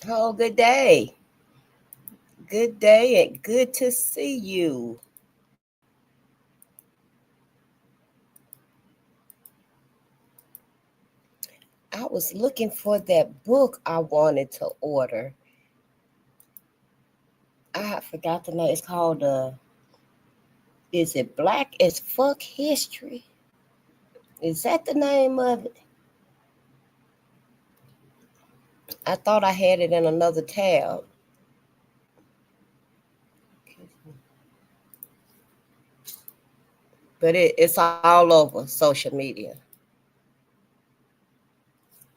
Oh, good day. Good day and good to see you. I was looking for that book I wanted to order. I forgot the name. It's called is it Black as Fuck History? Is that the name of it? I thought I had it in another tab. But it's all over social media.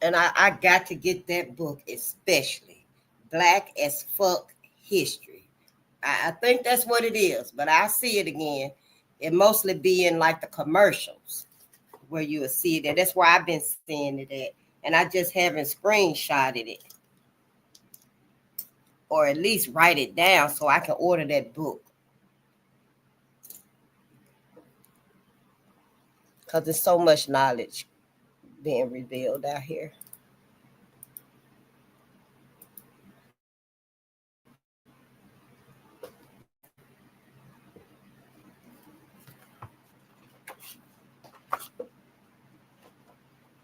And I got to get that book, especially Black as Fuck History. I think that's what it is, but I see it again. It mostly be in like the commercials where you will see it. That's where I've been seeing it at. And I just haven't screenshotted it or at least write it down so I can order that book. Because there's so much knowledge being revealed out here.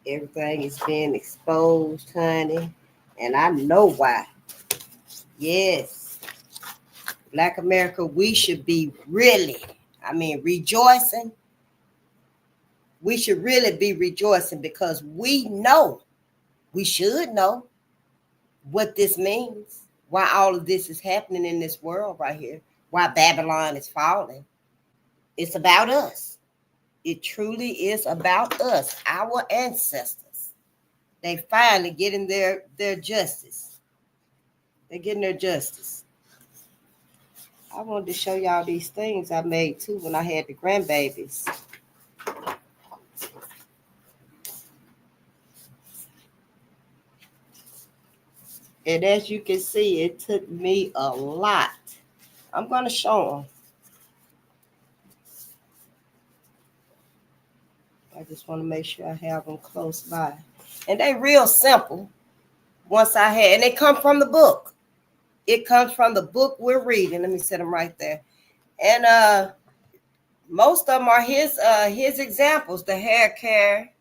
Everything is being exposed, honey. And I know why. Yes. Black America, we should be rejoicing. We should really be rejoicing because we should know what this means, why all of this is happening in this world right here, why Babylon is falling. It's about us. It truly is about us, our ancestors. They finally getting their justice. They're getting their justice. I wanted to show y'all these things I made too when I had the grandbabies. And as you can see, it took me a lot. I'm going to show them. I just want to make sure I have them close by. And they real simple. Once I had, and they come from the book. It comes from the book we're reading. Let me set them right there. And most of them are his examples. The hair care.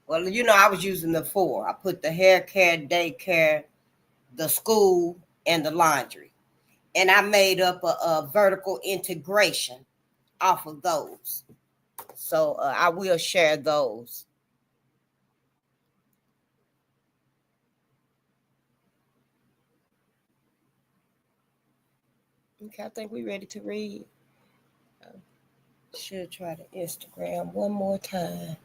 Well, I was using the 4. I put the hair care, daycare, the school, and the laundry. And I made up a vertical integration off of those. So I will share those. Okay, I think we're ready to read. Should try to Instagram one more time.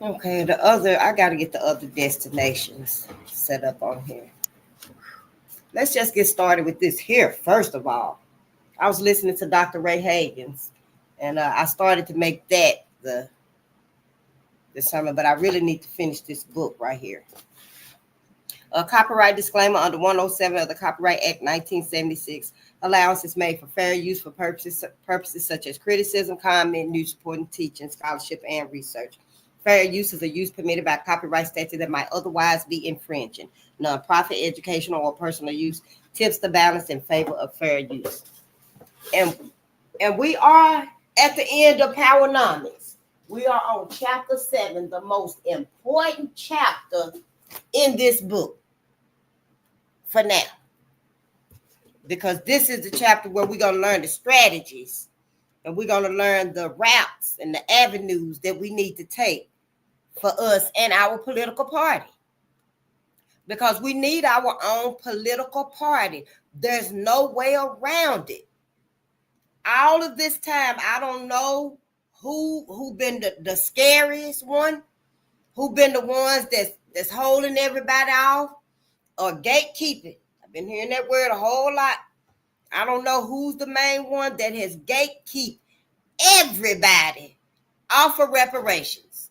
Okay, I got to get the other destinations set up on here. Let's just get started with this here. First of all, I was listening to Dr. Ray Hagen's, and I started to make that the sermon, but I really need to finish this book right here. A copyright disclaimer under 107 of the Copyright Act 1976. Allowance is made for fair use for purposes such as criticism, comment, news reporting, teaching, scholarship, and research. Fair use is a use permitted by copyright statute that might otherwise be infringing. Non-profit, educational, or personal use tips the balance in favor of fair use. And we are at the end of POWERNOMICS. We are on chapter 7, the most important chapter in this book for now. Because this is the chapter where we're going to learn the strategies and we're going to learn the routes and the avenues that we need to take for us and our political party. Because we need our own political party. There's no way around it. All of this time, I don't know who been the scariest one, who been the ones that's holding everybody off, or gatekeeping. I've been hearing that word a whole lot. I don't know who's the main one that has gatekept everybody off of reparations.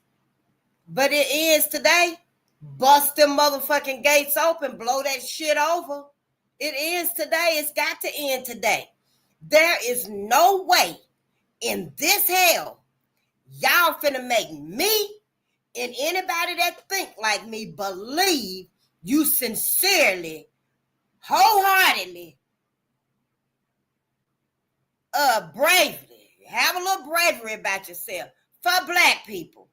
But it is today. Bust them motherfucking gates open, blow that shit over. It is today. It's got to end today. There is no way in this hell y'all finna make me and anybody that think like me believe you sincerely, wholeheartedly, bravely, have a little bravery about yourself for black people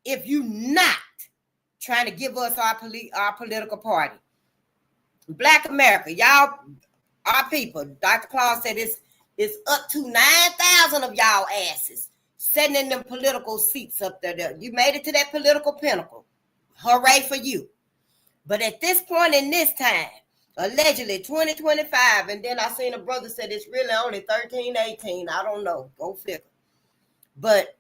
if you not trying to give us our political party. Black America, y'all, our people. Dr. Claud said it's up to 9,000 of y'all asses sitting in them political seats up there. You made it to that political pinnacle. Hooray for you. But at this point in this time, allegedly 2025, and then I seen a brother said it's really only 13, 18. I don't know. Go figure. But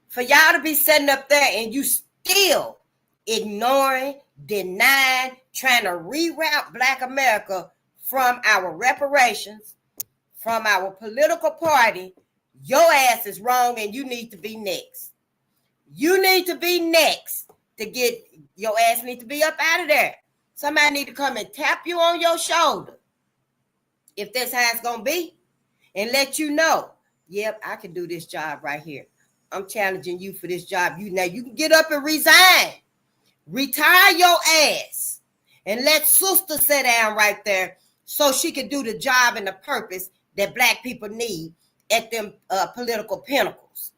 for y'all to be sitting up there and you still ignoring, denying, trying to reroute Black America from our reparations, from our political party, your ass is wrong and you need to be next. You need to be next to get, your ass need to be up out of there. Somebody need to come and tap you on your shoulder, if that's how it's going to be, and let you know, yep, I can do this job right here. I'm challenging you for this job. You can get up and resign. Retire your ass and let sister sit down right there so she can do the job and the purpose that Black people need at them political pinnacles.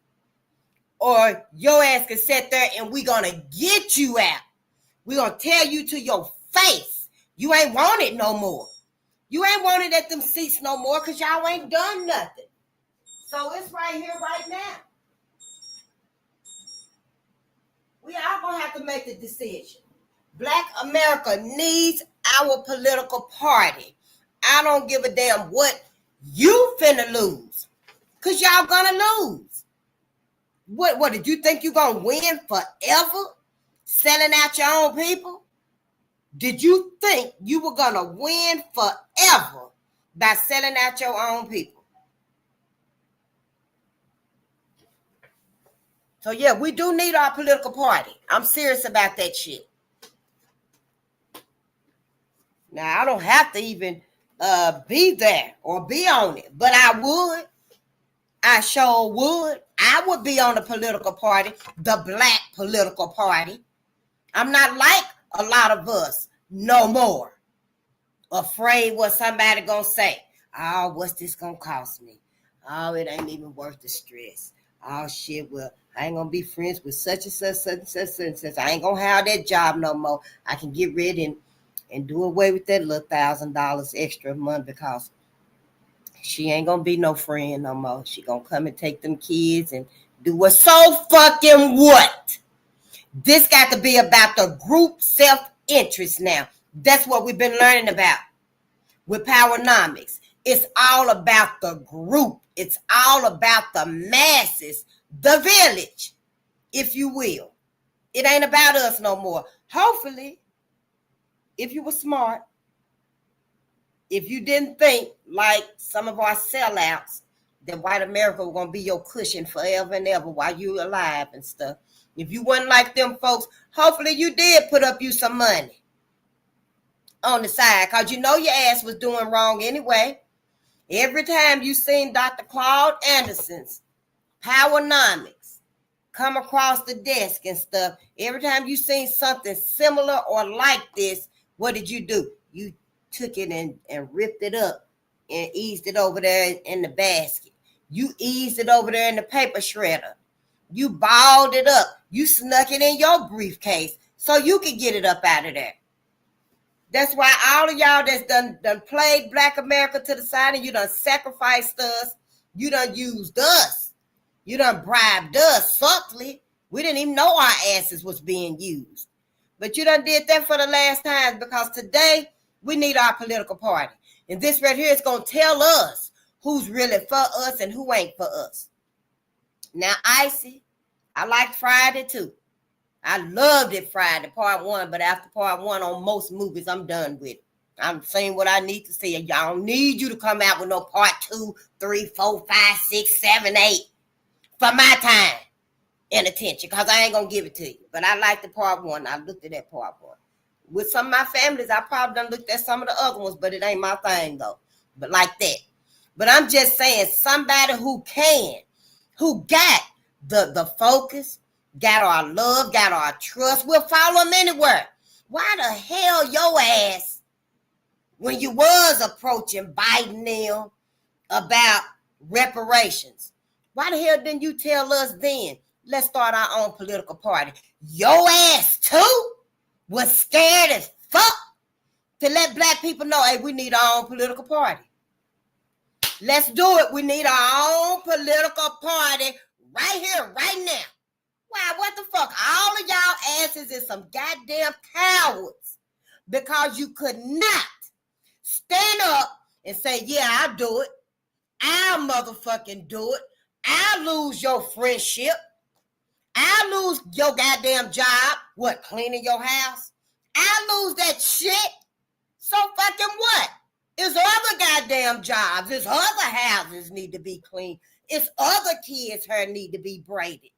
Or your ass can sit there and we're going to get you out. We're going to tell you to your face, you ain't wanted no more. You ain't wanted at them seats no more because y'all ain't done nothing. So it's right here, right now. We are going to have to make the decision. Black America needs our political party. I don't give a damn what you finna lose, because y'all gonna lose. What did you think you gonna win forever? Selling out your own people? Did you think you were gonna win forever by selling out your own people? So yeah, we do need our political party. I'm serious about that shit. Now, I don't have to even be there or be on it, but I would. I sure would. I would be on the political party, the Black political party. I'm not like a lot of us no more. Afraid what somebody gonna say. Oh, what's this gonna cost me? Oh, it ain't even worth the stress. Oh shit, well, I ain't gonna be friends with such and such, such and such, such and such. I ain't gonna have that job no more. I can get rid and do away with that little $1,000 extra a month because she ain't gonna be no friend no more. She gonna come and take them kids and do what? So fucking what? This got to be about the group self-interest now. That's what we've been learning about with POWERNOMICS. It's all about the group. It's all about the masses, the village, if you will. It ain't about us no more. Hopefully, if you were smart, if you didn't think like some of our sellouts that white America was going to be your cushion forever and ever while you're alive and stuff. If you wasn't like them folks, hopefully you did put up you some money. on the side, because you know your ass was doing wrong anyway. Every time you seen Dr. Claud Anderson's POWERNOMICS come across the desk and stuff, every time you seen something similar or like this, what did you do? You took it and ripped it up and eased it over there in the basket. You eased it over there in the paper shredder. You balled it up. You snuck it in your briefcase so you could get it up out of there. That's why all of y'all that's done played Black America to the side and you done sacrificed us. You done used us. You done bribed us subtly. We didn't even know our asses was being used. But you done did that for the last time, because today we need our political party. And this right here is going to tell us who's really for us and who ain't for us. Now, Icy, I liked Friday too. I loved it Friday, part 1, but after part 1 on most movies, I'm done with it. I'm saying what I need to say. Y'all don't need you to come out with no part 2, 3, 4, 5, 6, 7, 8 for my time and attention, because I ain't going to give it to you. But I liked the part 1. I looked at that part 1. With some of my families, I probably done looked at some of the other ones, but it ain't my thing though. But like that. But I'm just saying, somebody who got the focus, got our love, got our trust, we'll follow them anywhere. Why the hell your ass, when you was approaching Biden them about reparations, why the hell didn't you tell us then, let's start our own political party? Your ass too was scared as fuck to let black people know, hey, we need our own political party. Let's do it. We need our own political party right here, right now. Wow, what the fuck? All of y'all asses is some goddamn cowards, because you could not stand up and say, yeah, I'll do it. I'll motherfucking do it. I'll lose your friendship. I'll lose your goddamn job. What, cleaning your house? I'll lose that shit. So fucking what? It's other goddamn jobs. It's other houses need to be cleaned. It's other kids' hair need to be braided.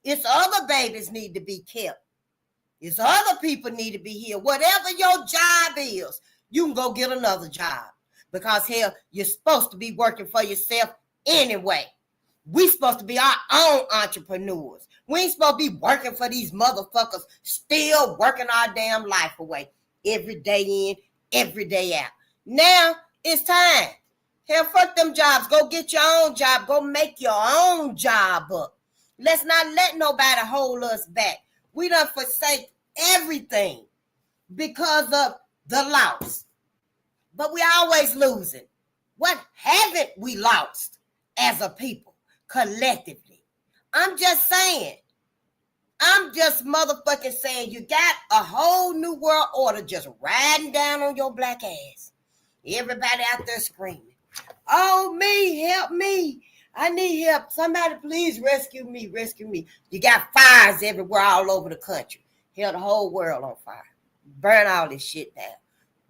It's other babies need to be kept. It's other people need to be here. Whatever your job is, you can go get another job. Because hell, you're supposed to be working for yourself anyway. We supposed to be our own entrepreneurs. We ain't supposed to be working for these motherfuckers, still working our damn life away. Every day in, every day out. Now, it's time. Hell, fuck them jobs. Go get your own job. Go make your own job up. Let's not let nobody hold us back. We done forsake everything because of the loss. But we always losing. What haven't we lost as a people, collectively? I'm just saying. I'm just motherfucking saying you got a whole new world order just riding down on your black ass. Everybody out there screaming, oh, me, help me. I need help. Somebody please rescue me, rescue me. You got fires everywhere all over the country. Hell, the whole world on fire. Burn all this shit down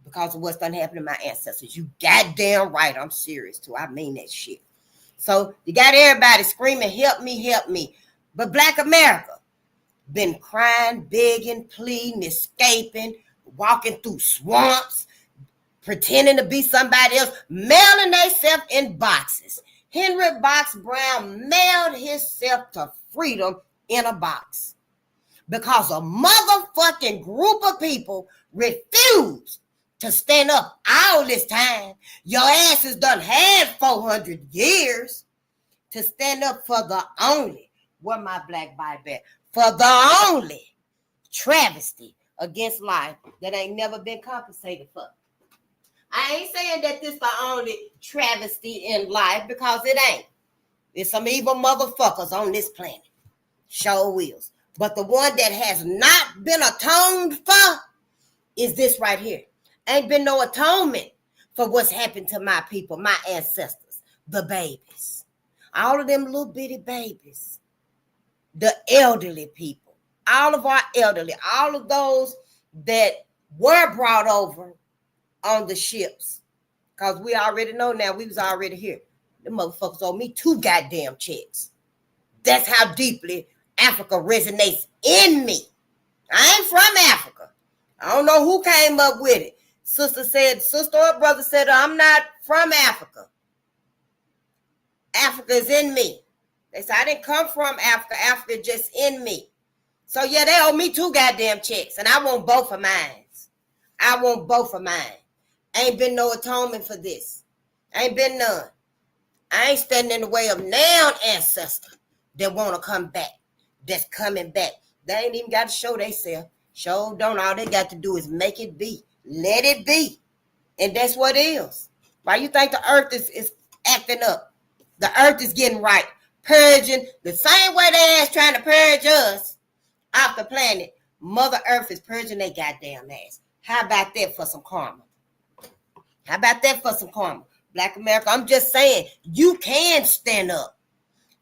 because of what's done happened to my ancestors. You goddamn right. I'm serious too. I mean that shit. So you got everybody screaming, help me, help me. But Black America been crying, begging, pleading, escaping, walking through swamps, pretending to be somebody else, mailing themselves in boxes. Henry Box Brown mailed himself to freedom in a box because a motherfucking group of people refused to stand up all this time. Your asses done had 400 years to stand up for the only, where my black Bible at? For the only travesty against life that ain't never been compensated for. I ain't saying that this the only travesty in life, because it ain't. There's some evil motherfuckers on this planet. Sure wills. But the one that has not been atoned for is this right here. Ain't been no atonement for what's happened to my people, my ancestors, the babies. All of them little bitty babies. The elderly people. All of our elderly. All of those that were brought over on the ships, because we already know now we was already here. The motherfuckers owe me 2 goddamn checks. That's how deeply Africa resonates in me. I ain't from Africa. I don't know who came up with it. sister or brother said, I'm not from Africa. Africa is in me. They said, I didn't come from Africa. Africa is just in me. So yeah, they owe me 2 goddamn checks, and I want both of mine. I want both of mine. Ain't been no atonement for this. Ain't been none. I ain't standing in the way of now ancestor that want to come back, that's coming back. They ain't even got to show themselves. Show don't. All they got to do is make it be. Let it be. And that's what it is. Why you think the earth is acting up? The earth is getting right. Purging the same way they ass trying to purge us off the planet. Mother Earth is purging their goddamn ass. How about that for some karma? How about that for some karma? Black America, I'm just saying, you can stand up.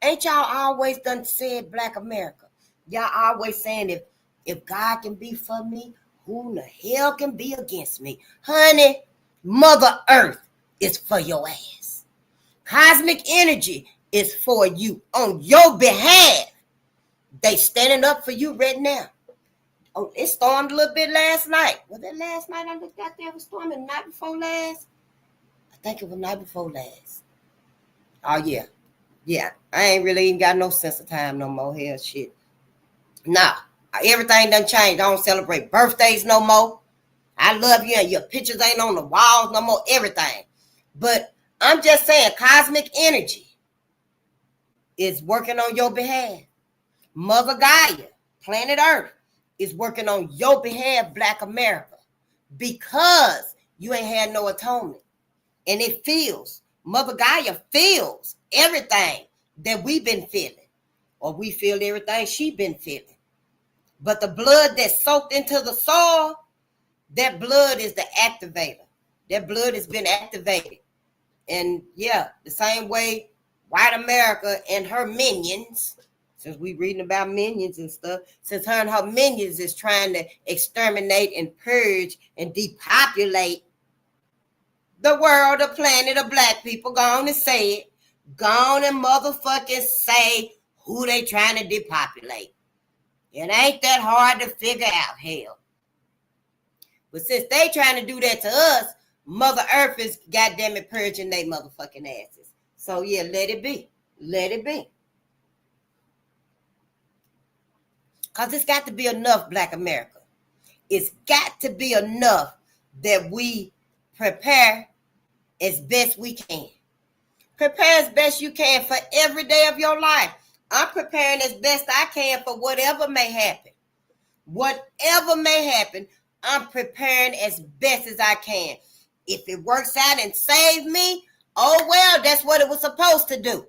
Ain't y'all always done said Black America? Y'all always saying if God can be for me, who in the hell can be against me? Honey, Mother Earth is for your ass. Cosmic energy is for you on your behalf. They standing up for you right now. Oh, it stormed a little bit last night. Was it last night? I looked out there, it was storming the night before last. I think it was night before last. Oh, yeah. Yeah. I ain't really even got no sense of time no more. Hell shit. Nah. Everything done changed. I don't celebrate birthdays no more. I love you and your pictures ain't on the walls no more. Everything. But I'm just saying, cosmic energy is working on your behalf. Mother Gaia, planet Earth, is working on your behalf, Black America, because you ain't had no atonement. And it feels, Mother Gaia feels everything that we've been feeling, or we feel everything she been feeling. But the blood that's soaked into the soil, that blood is the activator. That blood has been activated. And yeah, the same way white America and her minions, since we reading about minions and stuff, since her and her minions is trying to exterminate and purge and depopulate the world, the planet of Black people, go on and say it. Go on and motherfucking say who they trying to depopulate. It ain't that hard to figure out, hell. But since they trying to do that to us, Mother Earth is goddamn it purging they motherfucking asses. So yeah, let it be. Let it be. Because it's got to be enough, Black America. It's got to be enough that we prepare as best we can. Prepare as best you can for every day of your life. I'm preparing as best I can for whatever may happen. Whatever may happen, I'm preparing as best as I can. If it works out and save me, oh well, that's what it was supposed to do.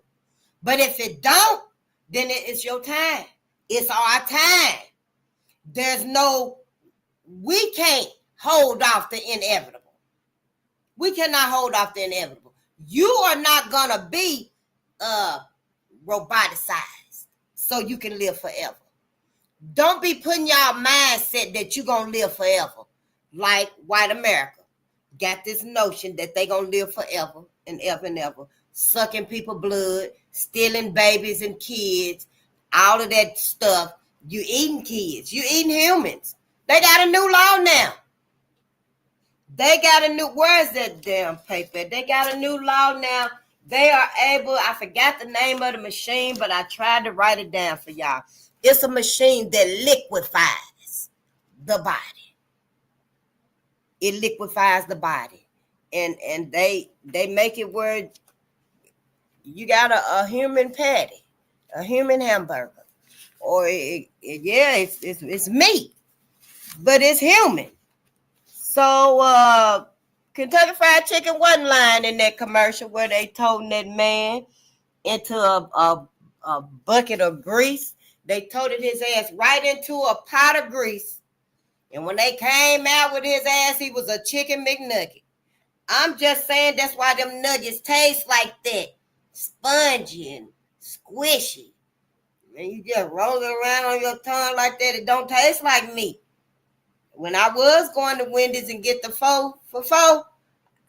But if it don't, then it's your time. It's our time. We can't hold off the inevitable. We cannot hold off the inevitable. You are not going to be roboticized so you can live forever. Don't be putting y'all mindset that you're going to live forever. Like white America got this notion that they going to live forever and ever and ever. Sucking people blood, stealing babies and kids, all of that stuff. You eating kids. You eating humans. They got a new law now. Where is that damn paper? They got a new law now. They are able, I forgot the name of the machine, but I tried to write it down for y'all. It's a machine that liquefies the body. It liquefies the body. And they make it where you got a human patty, a human hamburger. Or it's meat, but it's human. So Kentucky Fried Chicken wasn't lying in that commercial where they toting that man into a bucket of grease. They toted his ass right into a pot of grease. And when they came out with his ass, he was a chicken McNugget. I'm just saying that's why them nuggets taste like that. Spongy and squishy. And you just roll it around on your tongue like that. It don't taste like meat. When I was going to Wendy's and get the four for $4,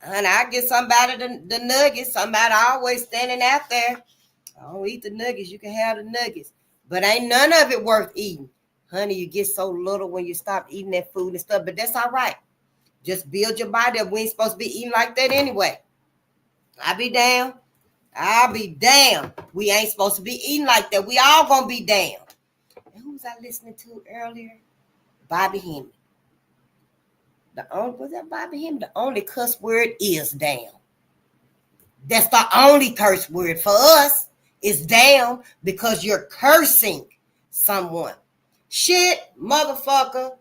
and I get somebody the nuggets. Somebody always standing out there. I don't eat the nuggets. You can have the nuggets. But ain't none of it worth eating. Honey, you get so little when you stop eating that food and stuff. But that's all right. Just build your body up. We ain't supposed to be eating like that anyway. I'll be damned. We ain't supposed to be eating like that. We all gonna be damned. And who was I listening to earlier? Bobby Hemming. Was that Bobby Hemming? The only cuss word is damn. That's the only curse word for us is damn, because you're cursing someone. Shit, motherfucker.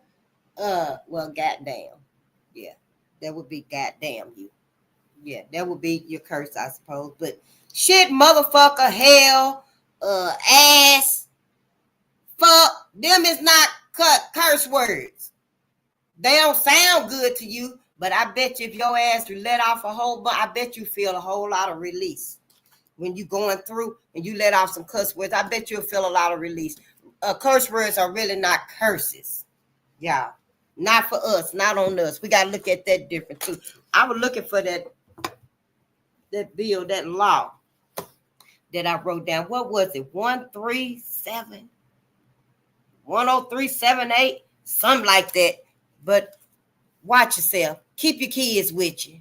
Well, goddamn. Yeah, that would be goddamn you. Yeah, that would be your curse, I suppose. But shit, motherfucker, hell, ass, fuck, them is not curse words. They don't sound good to you, but I bet you if your ass let off a whole bunch, I bet you feel a whole lot of release. When you going through and you let off some curse words, I bet you'll feel a lot of release. Curse words are really not curses. Yeah, not for us, not on us. We got to look at that different too. I was looking for that bill, that law that I wrote down. What was it? 10378, something like that. But watch yourself. Keep your kids with you.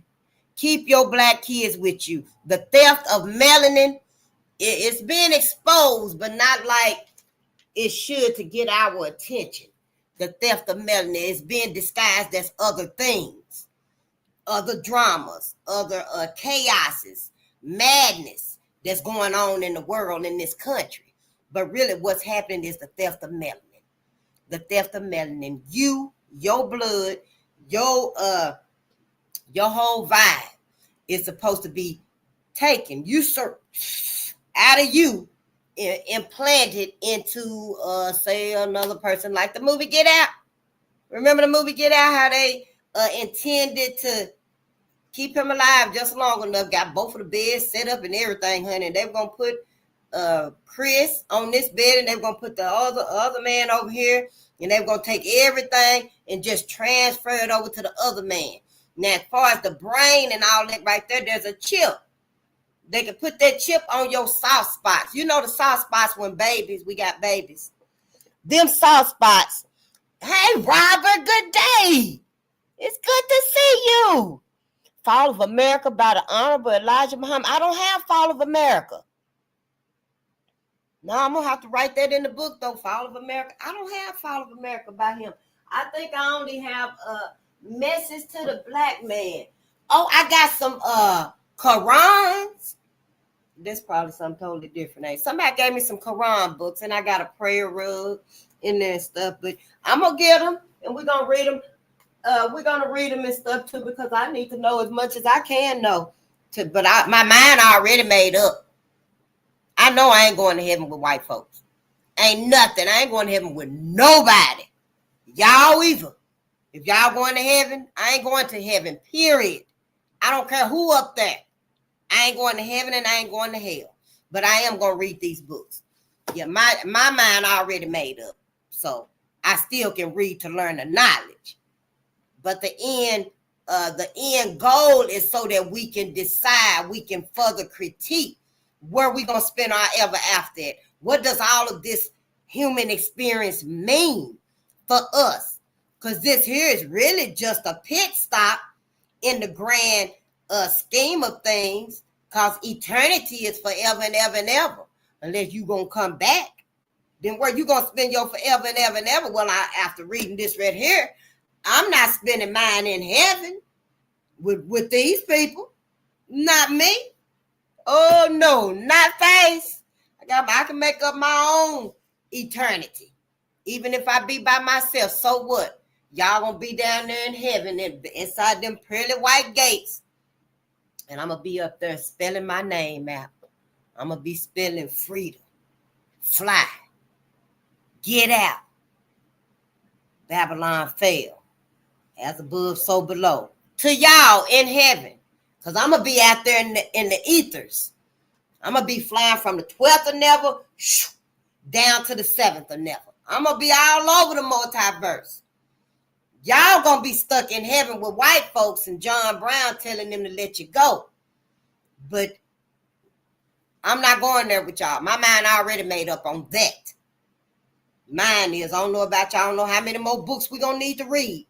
Keep your black kids with you. The theft of melanin, it's being exposed, but not like it should to get our attention. The theft of melanin is being disguised as other things, other dramas, other chaoses, madness that's going on in the world, in this country. But really what's happening is the theft of melanin. The theft of melanin. You, your blood, your whole vibe is supposed to be taken, out of you, implanted into say another person, like the movie Get Out. Remember the movie Get Out, how they intended to keep him alive just long enough, got both of the beds set up and everything, honey. They were gonna put Chris on this bed, and they were gonna put the other man over here, and they were gonna take everything and just transfer it over to the other man. Now, as far as the brain and all that right there, there's a chip. They can put that chip on your soft spots. You know the soft spots when we got babies. Them soft spots. Hey, Robert, good day. It's good to see you. Fall of America by the Honorable Elijah Muhammad. I don't have Fall of America. No, I'm going to have to write that in the book, though. Fall of America. I don't have Fall of America by him. I think I only have a Message to the Black Man. Oh, I got some Qurans. That's probably something totally different. Somebody gave me some Quran books, and I got a prayer rug in there and stuff. But I'm going to get them, and we're going to read them. We're going to read them and stuff, too, because I need to know as much as I can know. But my mind already made up. I know I ain't going to heaven with white folks. Ain't nothing. I ain't going to heaven with nobody. Y'all either. If y'all going to heaven, I ain't going to heaven, period. I don't care who up there. I ain't going to heaven and I ain't going to hell. But I am going to read these books. Yeah, my mind already made up. So I still can read to learn the knowledge. But the end goal is so that we can decide, we can further critique where we going to spend our ever after it. What does all of this human experience mean for us? Because this here is really just a pit stop in the grand scheme of things, because eternity is forever and ever and ever. Unless you're going to come back. Then where you going to spend your forever and ever and ever? Well, after reading this right here, I'm not spending mine in heaven with these people. Not me. Oh, no, not face. I can make up my own eternity. Even if I be by myself, so what? Y'all gonna be down there in heaven inside them pearly white gates. And I'm gonna be up there spelling my name out. I'm gonna be spelling freedom, fly, get out. Babylon fell. As above, so below. To y'all in heaven. Because I'm gonna be out there in the ethers. I'm gonna be flying from the 12th of never down to the 7th of never. I'm gonna be all over the multiverse. Y'all gonna be stuck in heaven with white folks and John Brown telling them to let you go. But I'm not going there with y'all. My mind already made up on that. Mine is, I don't know about y'all, I don't know how many more books we're gonna need to read.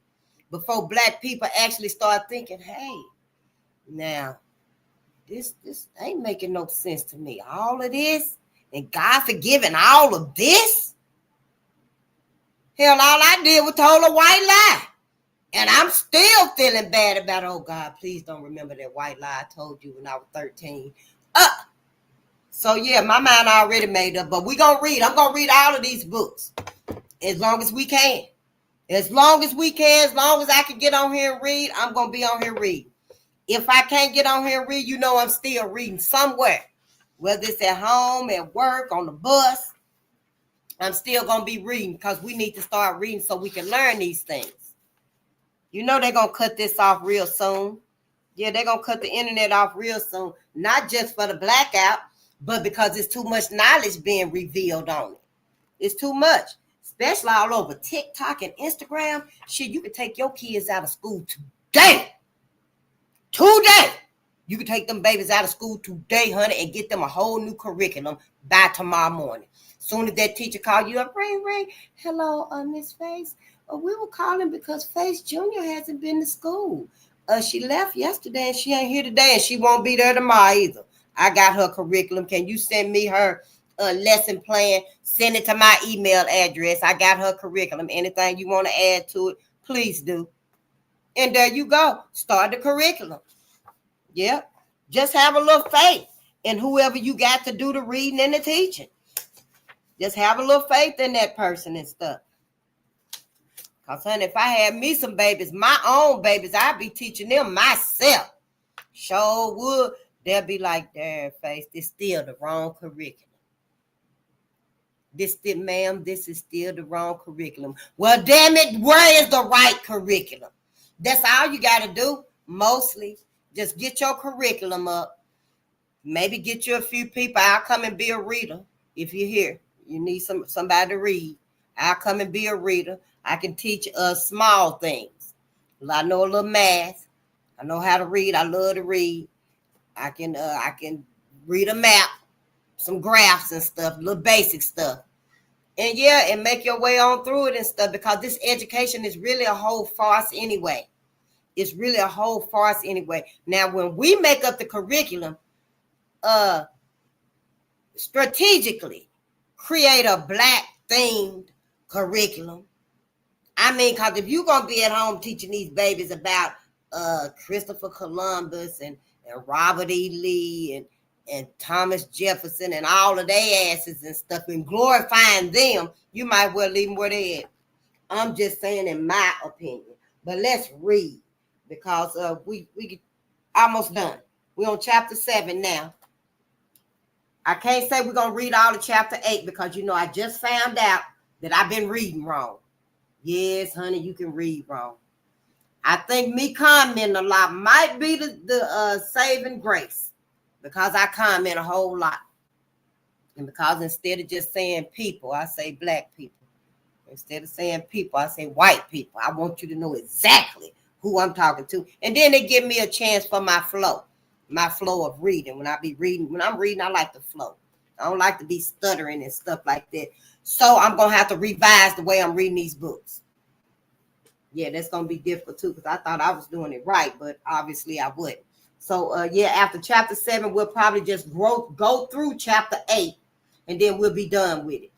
before black people actually start thinking, hey, now, this ain't making no sense to me. All of this, and God forgiving all of this? Hell, all I did was told a white lie. And I'm still feeling bad about, oh God, please don't remember that white lie I told you when I was 13. So yeah, my mind already made up, but we're going to read. I'm going to read all of these books as long as we can. As long as we can, as long as I can get on here and read, I'm going to be on here reading. If I can't get on here and read, you know I'm still reading somewhere. Whether it's at home, at work, on the bus, I'm still going to be reading because we need to start reading so we can learn these things. You know they're going to cut this off real soon. Yeah, they're going to cut the internet off real soon. Not just for the blackout, but because it's too much knowledge being revealed on it. It's too much. Especially all over TikTok and Instagram. Shit, you can take your kids out of school today. Today. You can take them babies out of school today, honey, and get them a whole new curriculum by tomorrow morning. Soon as that teacher call you up, ring, ring. Hello, Miss Face. We were calling because Face Jr. hasn't been to school. She left yesterday and she ain't here today and she won't be there tomorrow either. I got her curriculum. Can you send me her lesson plan? Send it to my email address. I got her curriculum. Anything you want to add to it, please do. And there you go. Start the curriculum. Yep. Just have a little faith in whoever you got to do the reading and the teaching. Just have a little faith in that person and stuff. Because, honey, if I had me some babies, my own babies, I'd be teaching them myself. Sure would. They'll be like, damn, Face, this still the wrong curriculum. This is still the wrong curriculum. Well, damn it, where is the right curriculum? That's all you got to do, mostly. Just get your curriculum up. Maybe get you a few people. I'll come and be a reader. If you're here, you need somebody to read. I'll come and be a reader. I can teach small things. I know a little math. I know how to read. I love to read. I can read a map, some graphs and stuff, little basic stuff. And yeah, and make your way on through it and stuff, because this education is really a whole farce anyway. It's really a whole farce anyway. Now, when we make up the curriculum, strategically create a black themed curriculum. I mean, because if you're going to be at home teaching these babies about Christopher Columbus and Robert E. Lee and Thomas Jefferson and all of their asses and stuff and glorifying them, you might well leave them where they at. I'm just saying in my opinion. But let's read, because we almost done. We're on chapter 7 now. I can't say we're going to read all of chapter 8 because, you know, I just found out that I've been reading wrong. Yes, honey, you can read wrong. I think me commenting a lot might be the saving grace, because I comment a whole lot. And because instead of just saying people, I say black people. Instead of saying people, I say white people. I want you to know exactly who I'm talking to. And then they give me a chance for my flow of reading. When I'm reading, I like to flow. I don't like to be stuttering and stuff like that. So I'm going to have to revise the way I'm reading these books. Yeah, that's going to be difficult too, because I thought I was doing it right, but obviously I wouldn't. So yeah, after chapter 7, we'll probably just go through chapter 8, and then we'll be done with it.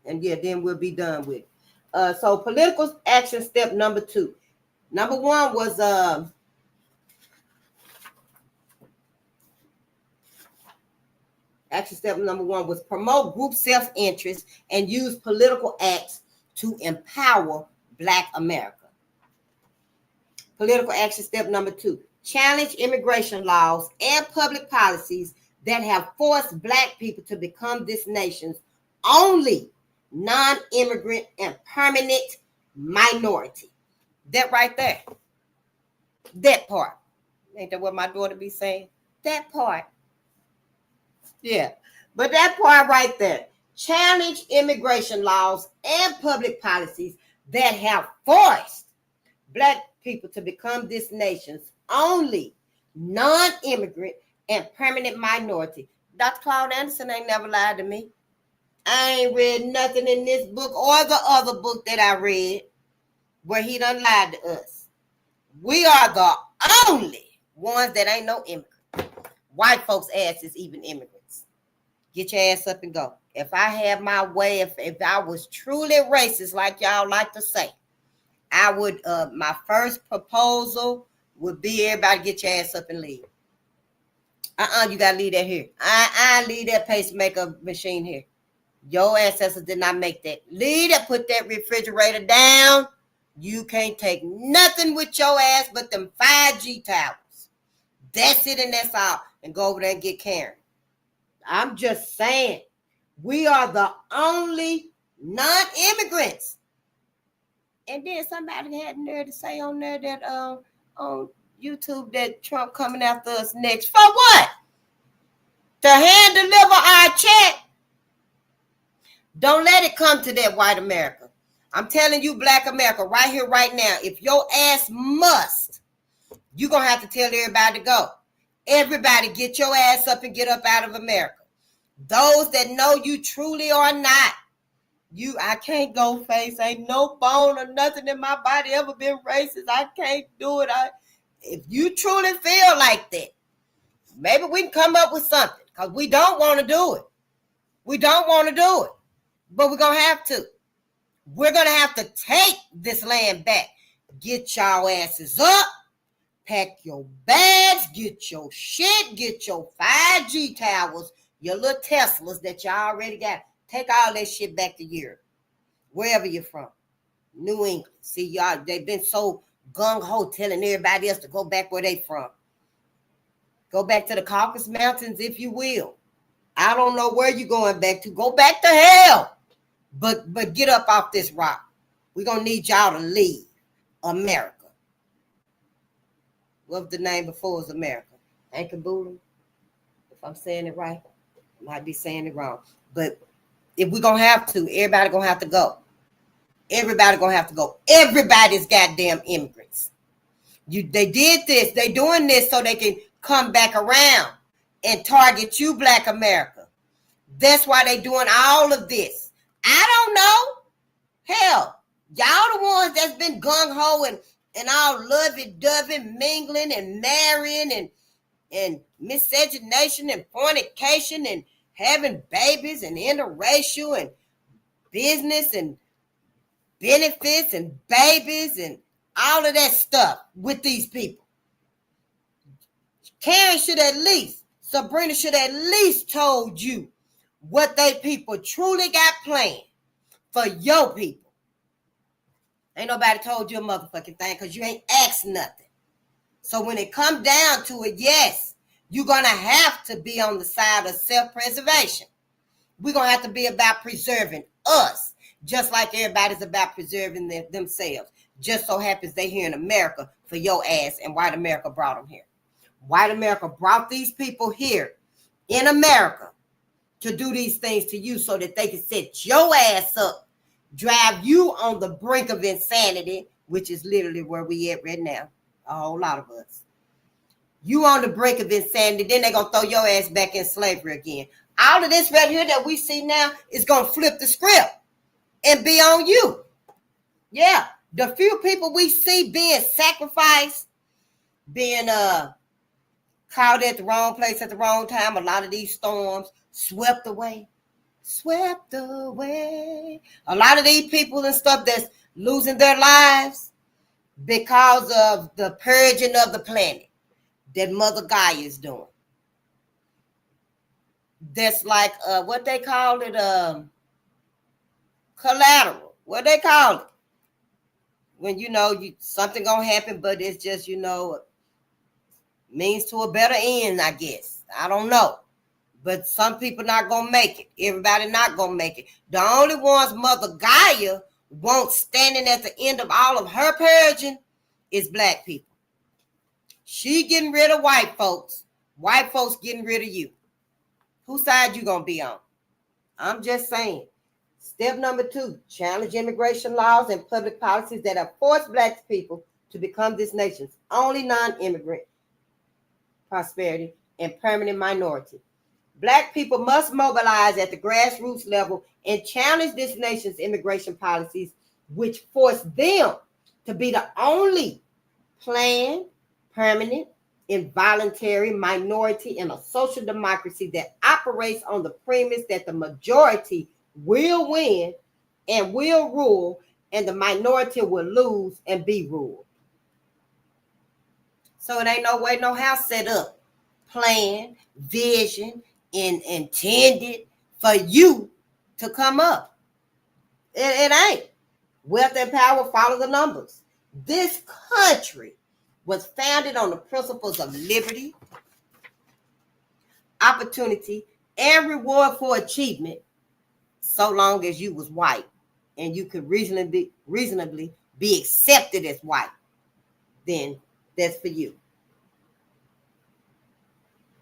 And yeah, then we'll be done with it. So political action step number 2. Number 1 was action step number 1 was promote group self-interest and use political acts to empower Black America. Political action step number 2, challenge immigration laws and public policies that have forced Black people to become this nation's only non-immigrant and permanent minority. That right there. That part. Ain't that what my daughter be saying? That part. Yeah. But that part right there. Challenge immigration laws and public policies that have forced Black people to become this nation's only non-immigrant and permanent minority. Dr. Claud Anderson ain't never lied to me. I ain't read nothing in this book or the other book that I read where he done lied to us. We are the only ones that ain't no immigrants. White folks' ass is even immigrants. Get your ass up and go. If I had my way, if I was truly racist, like y'all like to say, I would, my first proposal would be everybody get your ass up and leave. You gotta leave that here. I leave that pacemaker machine here. Your ancestors did not make that. Leave that, put that refrigerator down. You can't take nothing with your ass but them 5G towers. That's it and that's all. And go over there and get Karen. I'm just saying, we are the only non-immigrants. And then somebody had nerve to say on there that on YouTube that Trump coming after us next. For what? To hand deliver our check? Don't let it come to that, white America. I'm telling you, black America, right here, right now, if your ass must, you're going to have to tell everybody to go. Everybody get your ass up and get up out of America. Those that know you truly or not, I can't go face, ain't no bone or nothing in my body ever been racist. I can't do it. If you truly feel like that, maybe we can come up with something, because we don't want to do it. We don't want to do it, but we're going to have to. We're going to have to take this land back. Get y'all asses up, pack your bags, get your shit, get your 5G towers, your little Teslas that you already got. Take all that shit back to Europe, wherever you're from. New England. See, y'all, they've been so gung-ho telling everybody else to go back where they from. Go back to the Caucasus Mountains, if you will. I don't know where you're going back to. Go back to hell. But get up off this rock. We're going to need y'all to leave America. What's the name before was America? Bolden? If I'm saying it right, I might be saying it wrong. But if we're going to have to, everybody going to have to go. Everybody going to have to go. Everybody's goddamn immigrants. They did this. They doing this so they can come back around and target you, black America. That's why they doing all of this. I don't know. Hell, y'all the ones that's been gung-ho and all lovey-dovey, mingling and marrying and miscegenation and fornication and having babies and interracial and business and benefits and babies and all of that stuff with these people. Karen should at least, Sabrina should at least told you what they people truly got planned for your people. Ain't nobody told you a motherfucking thing because you ain't asked nothing. So when it comes down to it, yes, you're going to have to be on the side of self-preservation. We're going to have to be about preserving us, just like everybody's about preserving themselves. Just so happens they here in America for your ass, and white America brought them here. White America brought these people here in America to do these things to you so that they can set your ass up, drive you on the brink of insanity, which is literally where we at right now, a whole lot of us. You on the brink of insanity, then they're going to throw your ass back in slavery again. All of this right here that we see now is going to flip the script and be on you. Yeah, the few people we see being sacrificed, being caught at the wrong place at the wrong time, a lot of these storms, swept away. A lot of these people and stuff that's losing their lives because of the purging of the planet that Mother Gaia is doing. That's like what they call it, collateral. What they call it? When something gonna happen, but it's just means to a better end, I guess. I don't know. But some people not going to make it. Everybody not going to make it. The only ones Mother Gaia wants standing at the end of all of her purging is black people. She getting rid of white folks. White folks getting rid of you. Whose side you going to be on? I'm just saying. Step number 2, challenge immigration laws and public policies that have forced black people to become this nation's only non-immigrant prosperity and permanent minority. Black people must mobilize at the grassroots level and challenge this nation's immigration policies, which force them to be the only planned, permanent, involuntary minority in a social democracy that operates on the premise that the majority will win and will rule, and the minority will lose and be ruled. So it ain't no way, no how set up, plan, vision, and intended for you to come up. It ain't. Wealth and power follow the numbers. This country was founded on the principles of liberty, opportunity, and reward for achievement, so long as you was white and you could reasonably be accepted as white. Then that's for you.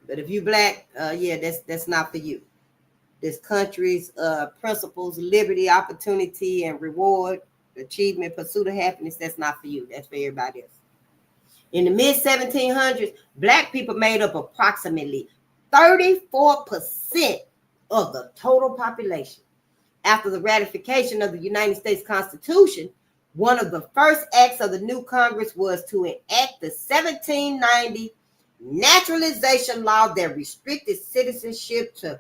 But if you black, that's not for you. This country's principles, liberty, opportunity, and reward, achievement, pursuit of happiness, that's not for you. That's for everybody else. In the mid-1700s, black people made up approximately 34% of the total population. After the ratification of the United States Constitution, one of the first acts of the new Congress was to enact the 1790 naturalization law that restricted citizenship to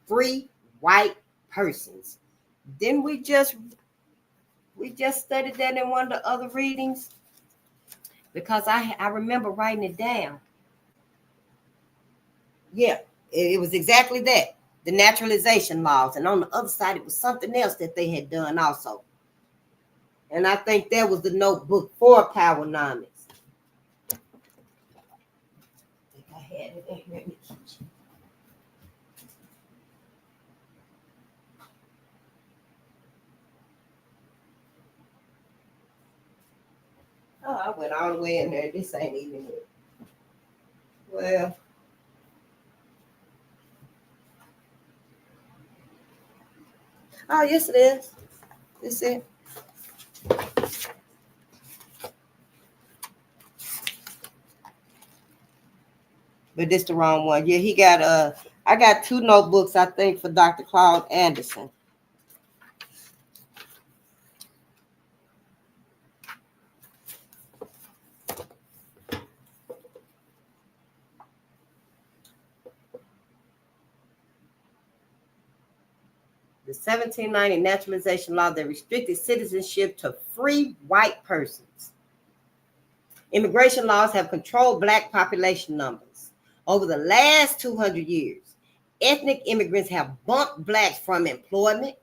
free white persons. Then we just studied that in one of the other readings, because I remember writing it down. Yeah, it was exactly that, the naturalization laws. And on the other side, it was something else that they had done also. And I think that was the notebook for POWERNOMICS. I think I had it in here. Oh, I went all the way in there. This ain't even it. Well, oh, yes, it is. It's it. But this the wrong one. Yeah, he got I got two notebooks, I think, for Dr. Claud Anderson. The 1790 naturalization law that restricted citizenship to free white persons. Immigration laws have controlled black population numbers. Over the last 200 years, ethnic immigrants have bumped blacks from employment,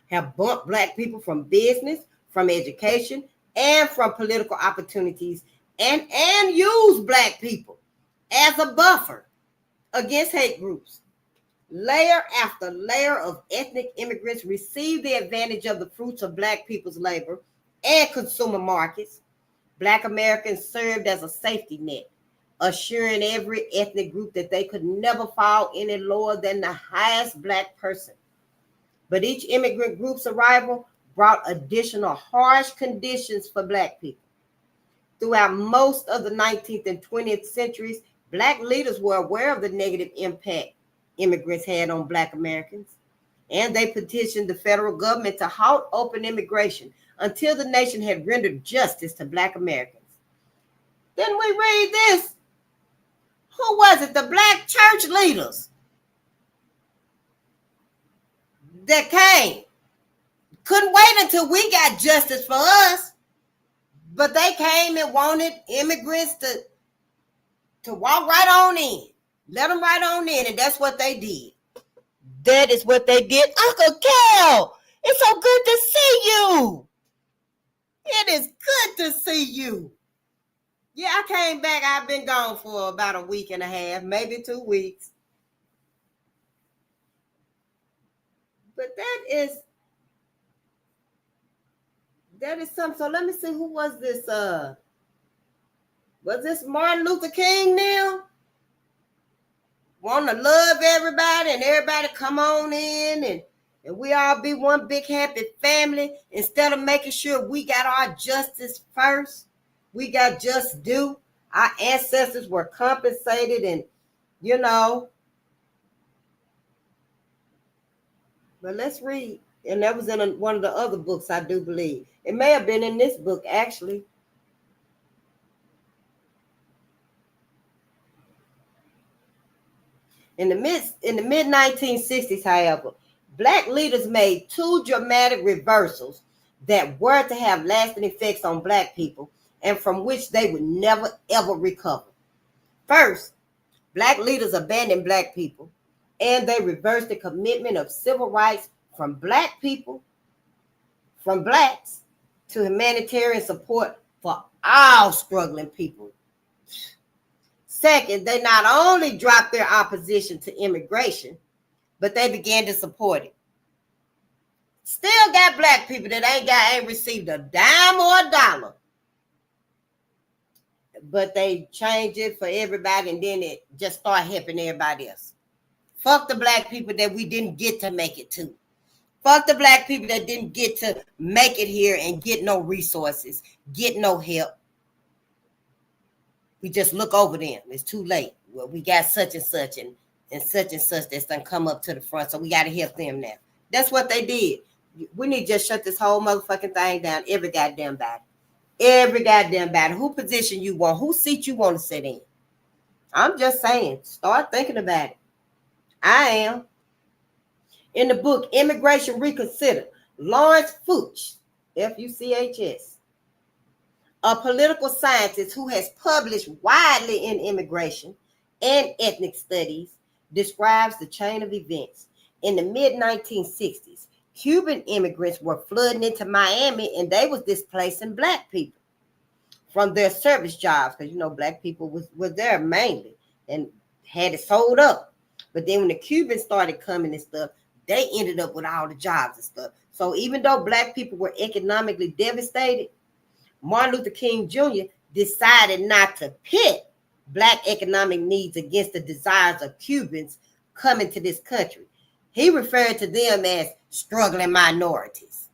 have bumped black people from business, from education, and from political opportunities, and used black people as a buffer against hate groups. Layer after layer of ethnic immigrants received the advantage of the fruits of black people's labor and consumer markets. Black Americans served as a safety net, assuring every ethnic group that they could never fall any lower than the highest black person. But each immigrant group's arrival brought additional harsh conditions for black people. Throughout most of the 19th and 20th centuries, black leaders were aware of the negative impact immigrants had on black Americans, and they petitioned the federal government to halt open immigration until the nation had rendered justice to black Americans. Then we read this. Who was it? The black church leaders that came. Couldn't wait until we got justice for us, but they came and wanted immigrants to walk right on in. Let them right on in, and that's what they did. That is what they did. Uncle Cal, it's so good to see you. It is good to see you. Yeah, I came back. I've been gone for about a week and a half, maybe 2 weeks. But that is something. So let me see, who was this? Was this Martin Luther King now? Want to love everybody and everybody come on in and we all be one big happy family, instead of making sure we got our justice first. We got just due. Our ancestors were compensated, and But let's read. And that was in one of the other books, I do believe. It may have been in this book, actually. In the mid 1960s, however, Black leaders made two dramatic reversals that were to have lasting effects on Black people and from which they would never ever recover. First, Black leaders abandoned Black people and they reversed the commitment of civil rights from Black people, from Blacks, to humanitarian support for all struggling people. Second, they not only dropped their opposition to immigration, but they began to support it. Still got Black people that ain't received a dime or a dollar. But they changed it for everybody, and then it just started helping everybody else. Fuck the Black people that we didn't get to make it to. Fuck the Black people that didn't get to make it here and get no resources, get no help. We just look over them. It's too late. Well, we got such and such that's done come up to the front, so we got to help them now. That's what they did. We need to just shut this whole motherfucking thing down. Every goddamn body. Every goddamn body. Who position you want? Whose seat you want to sit in? I'm just saying. Start thinking about it. I am. In the book, Immigration Reconsidered, Lawrence Fuchs, Fuchs, a political scientist who has published widely in immigration and ethnic studies, describes the chain of events. In the mid-1960s, Cuban immigrants were flooding into Miami and they was displacing Black people from their service jobs because, Black people was there mainly and had it sold up. But then when the Cubans started coming and stuff, they ended up with all the jobs and stuff. So even though Black people were economically devastated, Martin Luther King Jr. decided not to pit Black economic needs against the desires of Cubans coming to this country. He referred to them as struggling minorities.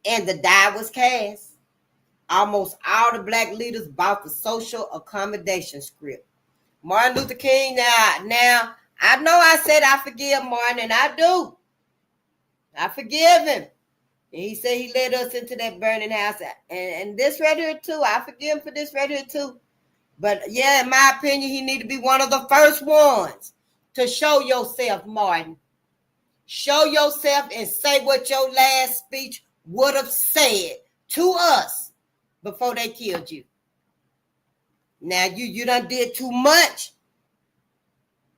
And the die was cast. Almost all the Black leaders bought the social accommodation script. Martin Luther King, now, I know I said I forgive Martin, and I do. I forgive him. And he said he led us into that burning house. And this right here too. I forgive him for this right here too. But yeah, in my opinion, he need to be one of the first ones to show yourself, Martin. Show yourself and say what your last speech would have said to us before they killed you. Now you done did too much.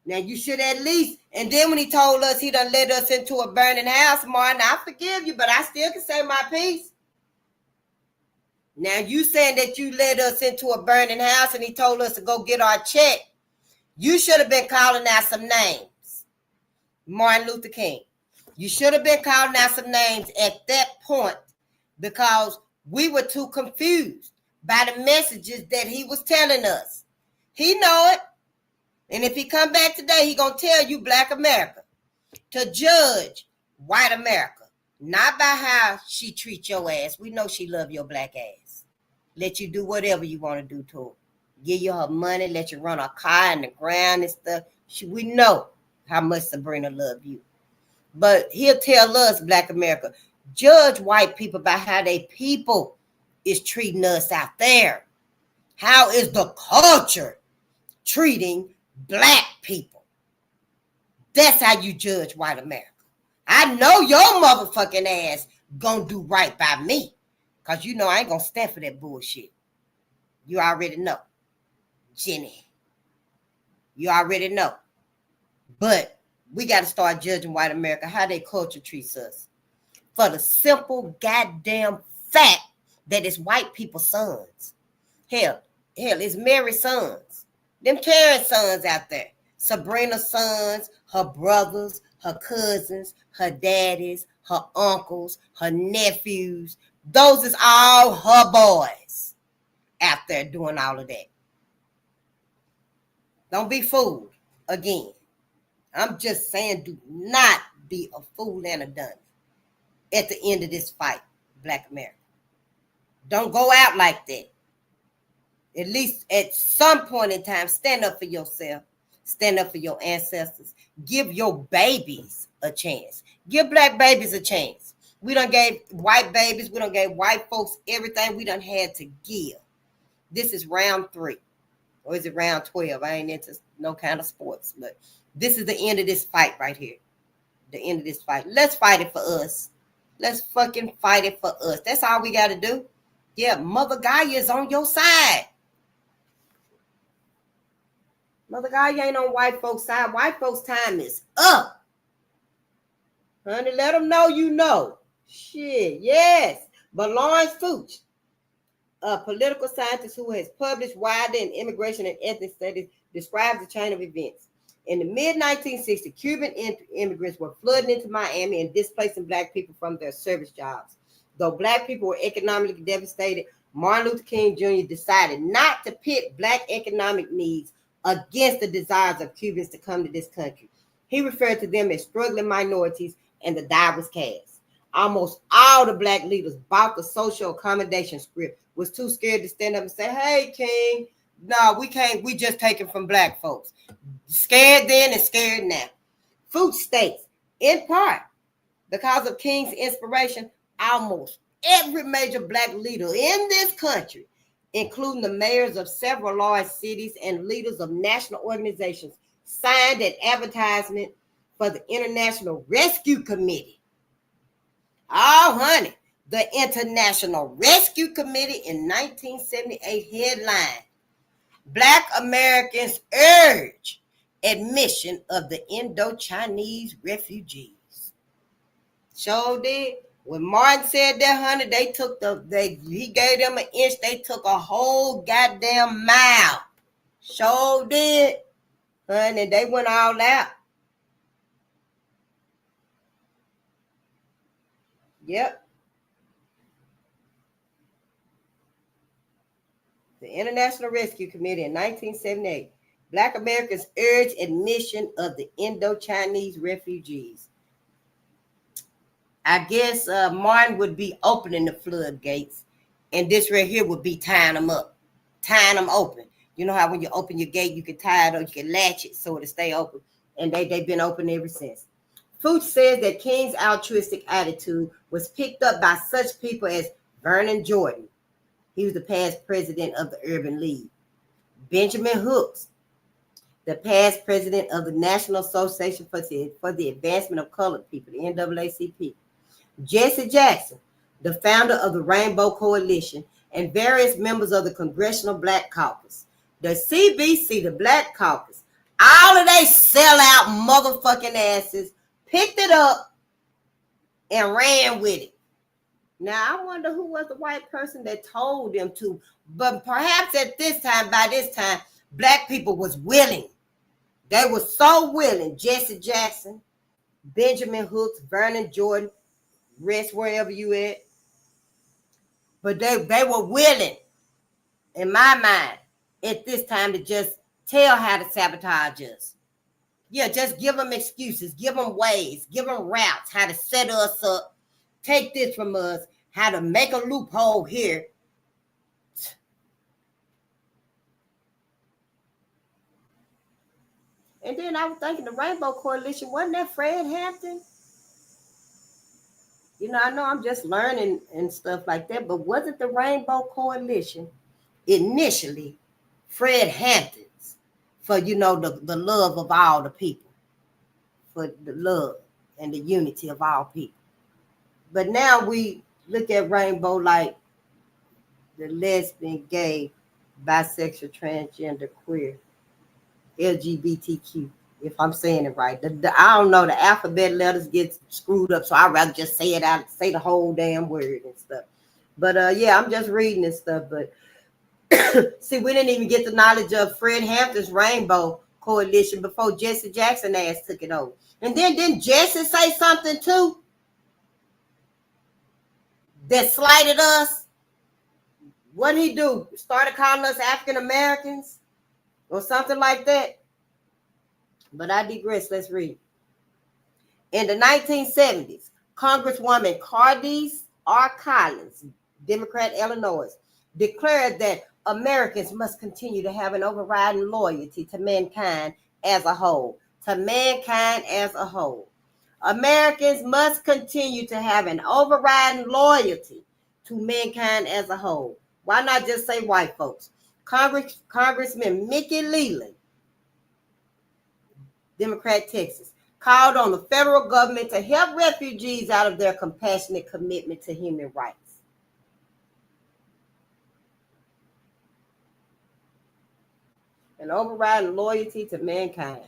Now you should at least, and then when he told us he done led us into a burning house, Martin, I forgive you, but I still can say my piece. Now you saying that you led us into a burning house and he told us to go get our check. You should have been calling out some names. Martin Luther King. You should have been calling out some names at that point because we were too confused by the messages that he was telling us. He know it. And if he come back today, he gonna tell you Black America to judge white America, not by how she treat your ass. We know she love your Black ass. Let you do whatever you want to do to her. Give you her money, let you run her car in the ground and stuff. We know how much Sabrina love you. But he'll tell us, Black America, judge white people by how they people is treating us out there. How is the culture treating Black people? That's how you judge white America. I know your motherfucking ass gonna do right by me. Because I ain't gonna stand for that bullshit. You already know. Jenny. You already know. But we got to start judging white America, how their culture treats us. For the simple goddamn fact that it's white people's sons. Hell, it's Mary's sons. Them Karen's sons out there. Sabrina's sons, her brothers, her cousins, her daddies, her uncles, her nephews. Those is all her boys out there doing all of that. Don't be fooled again. I'm just saying, do not be a fool and a dummy at the end of this fight, Black America. Don't go out like that. At least at some point in time, stand up for yourself. Stand up for your ancestors. Give your babies a chance. Give Black babies a chance. We done gave white babies, we done gave white folks everything we done had to give. This is round 3. Or is it round 12? I ain't into no kind of sports, but This is the end of this fight right here. The end of this fight. Let's fight it for us. Let's fucking fight it for us. That's all we got to do. Yeah, Mother Gaia is on your side. Mother Gaia ain't on white folks' side. White folks' time is up. Honey, let them know you know. Shit, yes. But Lawrence Fuchs, a political scientist who has published widely in immigration and ethnic studies, describes the chain of events. In the mid-1960s, Cuban immigrants were flooding into Miami and displacing Black people from their service jobs. Though Black people were economically devastated, Martin Luther King Jr. decided not to pit Black economic needs against the desires of Cubans to come to this country. He referred to them as struggling minorities and the die was cast. Almost all the Black leaders bought the social accommodation script, was too scared to stand up and say, hey, King, no, we can't. We just take it from Black folks. Scared then and scared now. Fuchs states, in part, because of King's inspiration, almost every major Black leader in this country, including the mayors of several large cities and leaders of national organizations, signed an advertisement for the International Rescue Committee. Oh, honey, the International Rescue Committee in 1978 headline, Black Americans urge admission of the Indo-Chinese refugees. Sure did. When Martin said that, honey, he gave them an inch, they took a whole goddamn mile. Sure did. Honey, they went all out. Yep. The International Rescue Committee in 1978. Black Americans urged admission of the Indo-Chinese refugees. I guess Martin would be opening the floodgates, and this right here would be tying them up, tying them open. You know how when you open your gate, you can tie it or you can latch it so it'll stay open. And they've been open ever since. Fuchs says that King's altruistic attitude was picked up by such people as Vernon Jordan. He was the past president of the Urban League. Benjamin Hooks, the past president of the National Association for the Advancement of Colored People, the NAACP. Jesse Jackson, the founder of the Rainbow Coalition, and various members of the Congressional Black Caucus. The CBC, the Black Caucus, all of they sellout motherfucking asses picked it up and ran with it. Now, I wonder who was the white person that told them to, but perhaps at this time, by this time, Black people was willing. They were so willing. Jesse Jackson, Benjamin Hooks, Vernon Jordan, rest wherever you at. But they were willing, in my mind, at this time to just tell how to sabotage us. Yeah, just give them excuses, give them ways, give them routes, how to set us up, take this from us, how to make a loophole here. And then I was thinking the Rainbow Coalition, wasn't that Fred Hampton? You know, I know I'm just learning and stuff like that, but wasn't the Rainbow Coalition initially Fred Hampton's for, you know, the love of all the people, for the love and the unity of all people? But now we look at Rainbow like the lesbian, gay, bisexual, transgender, queer, LGBTQ, if I'm saying it right. I don't know, the alphabet letters get screwed up, so I'd rather just say it out, say the whole damn word and stuff. But yeah, I'm just reading this stuff. But see, we didn't even get the knowledge of Fred Hampton's Rainbow Coalition before Jesse Jackson ass took it over. And then didn't Jesse say something too that slighted us? What did he do? Started calling us African Americans or something like that? But I digress. Let's read. In the 1970s, Congresswoman Candice R. Collins, Democrat, Illinois, declared that Americans must continue to have an overriding loyalty to mankind as a whole. To mankind as a whole. Americans must continue to have an overriding loyalty to mankind as a whole. Why not just say white folks? Congressman Mickey Leland, Democrat, Texas, called on the federal government to help refugees out of their compassionate commitment to human rights. And overriding loyalty to mankind.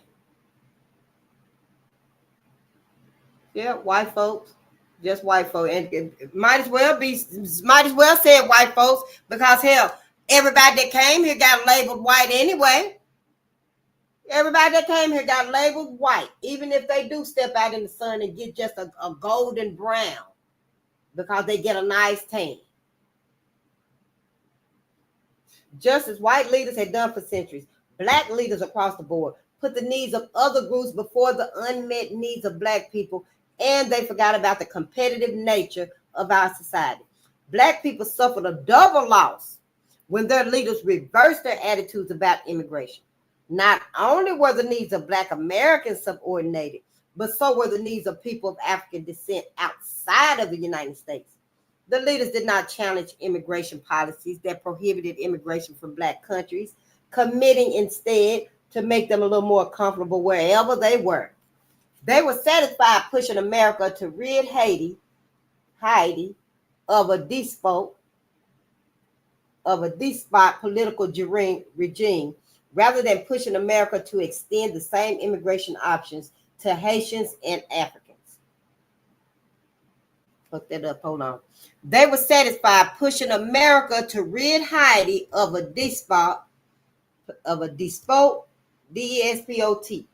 Yeah, white folks, just white folks, and it might as well say white folks, because hell, everybody that came here got labeled white anyway. Everybody that came here got labeled white, even if they do step out in the sun and get just a golden brown, because they get a nice tan. Just as white leaders had done for centuries, black leaders across the board put the needs of other groups before the unmet needs of black people, and they forgot about the competitive nature of our society. Black people suffered a double loss when their leaders reversed their attitudes about immigration. Not only were the needs of black Americans subordinated, but so were the needs of people of African descent outside of the United States. The leaders did not challenge immigration policies that prohibited immigration from black countries, committing instead to make them a little more comfortable wherever they were. They were satisfied pushing America to rid Haiti of a despot political regime, rather than pushing America to extend the same immigration options to Haitians and Africans. Look that up, hold on. They were satisfied pushing America to rid Haiti of a despot, D-E-S-P-O-T,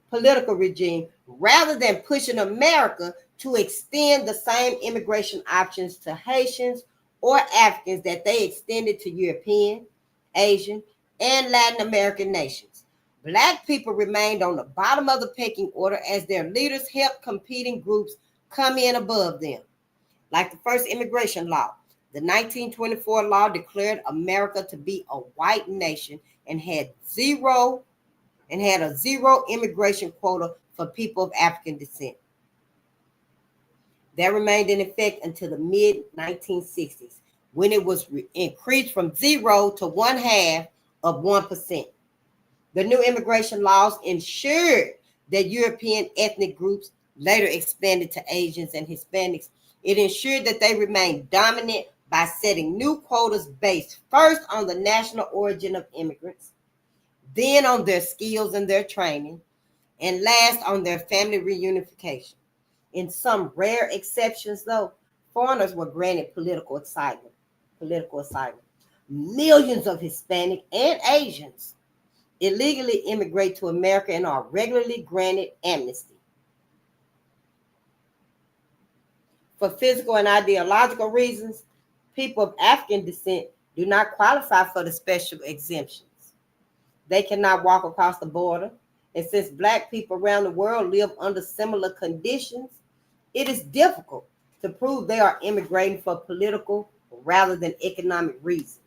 political regime, rather than pushing America to extend the same immigration options to Haitians or Africans that they extended to European, Asian, and Latin American nations. Black people remained on the bottom of the pecking order as their leaders helped competing groups come in above them. Like the first immigration law, the 1924 law declared America to be a white nation and had a zero immigration quota for people of African descent. That remained in effect until the mid-1960s, when it was increased from 0 to 0.5%. The new immigration laws ensured that European ethnic groups, later expanded to Asians and Hispanics, it ensured that they remained dominant by setting new quotas based first on the national origin of immigrants, then on their skills and their training, and last on their family reunification. In some rare exceptions, though, foreigners were granted political asylum. Millions of Hispanic and Asians illegally immigrate to America and are regularly granted amnesty. For physical and ideological reasons, people of African descent do not qualify for the special exemptions. They cannot walk across the border, and since black people around the world live under similar conditions, it is difficult to prove they are immigrating for political rather than economic reasons.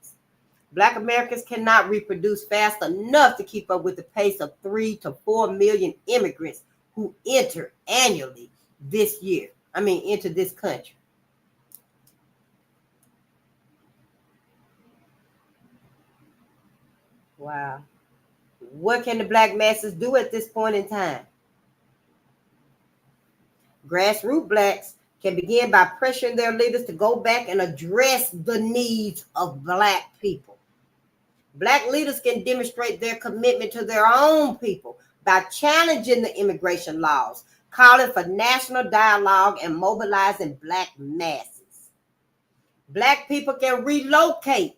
Black Americans cannot reproduce fast enough to keep up with the pace of 3 to 4 million immigrants who enter annually into this country. Wow. What can the black masses do at this point in time? Grassroots blacks can begin by pressuring their leaders to go back and address the needs of black people. Black leaders can demonstrate their commitment to their own people by challenging the immigration laws, calling for national dialogue, and mobilizing black masses. Black people can relocate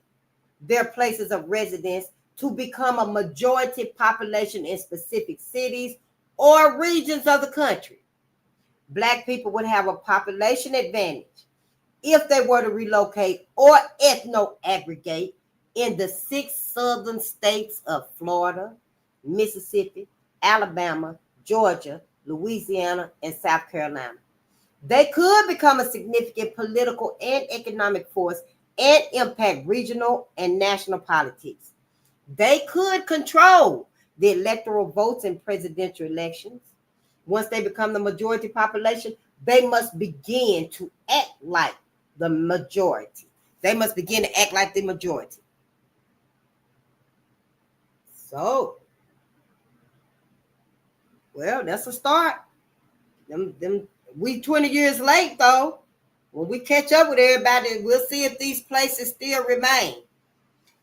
their places of residence to become a majority population in specific cities or regions of the country. Black people would have a population advantage if they were to relocate or ethno-aggregate in the 6 southern states of Florida, Mississippi, Alabama, Georgia, Louisiana, and South Carolina. They could become a significant political and economic force and impact regional and national politics. They could control the electoral votes in presidential elections. Once they become the majority population, they must begin to act like the majority. They must begin to act like the majority. So, Well, that's a start. We 20 years late though. When we catch up with everybody, we'll see if these places still remain.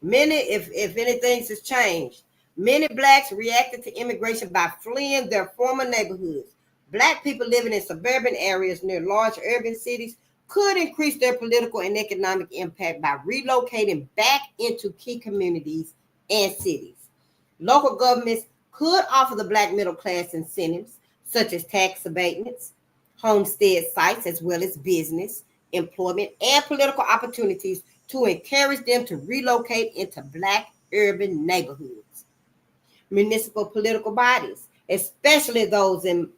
Many, if anything has changed, many blacks reacted to immigration by fleeing their former neighborhoods. Black people living in suburban areas near large urban cities could increase their political and economic impact by relocating back into key communities and cities. Local governments could offer the black middle class incentives, such as tax abatements, homestead sites, as well as business, employment, and political opportunities to encourage them to relocate into black urban neighborhoods. Municipal political bodies, especially those in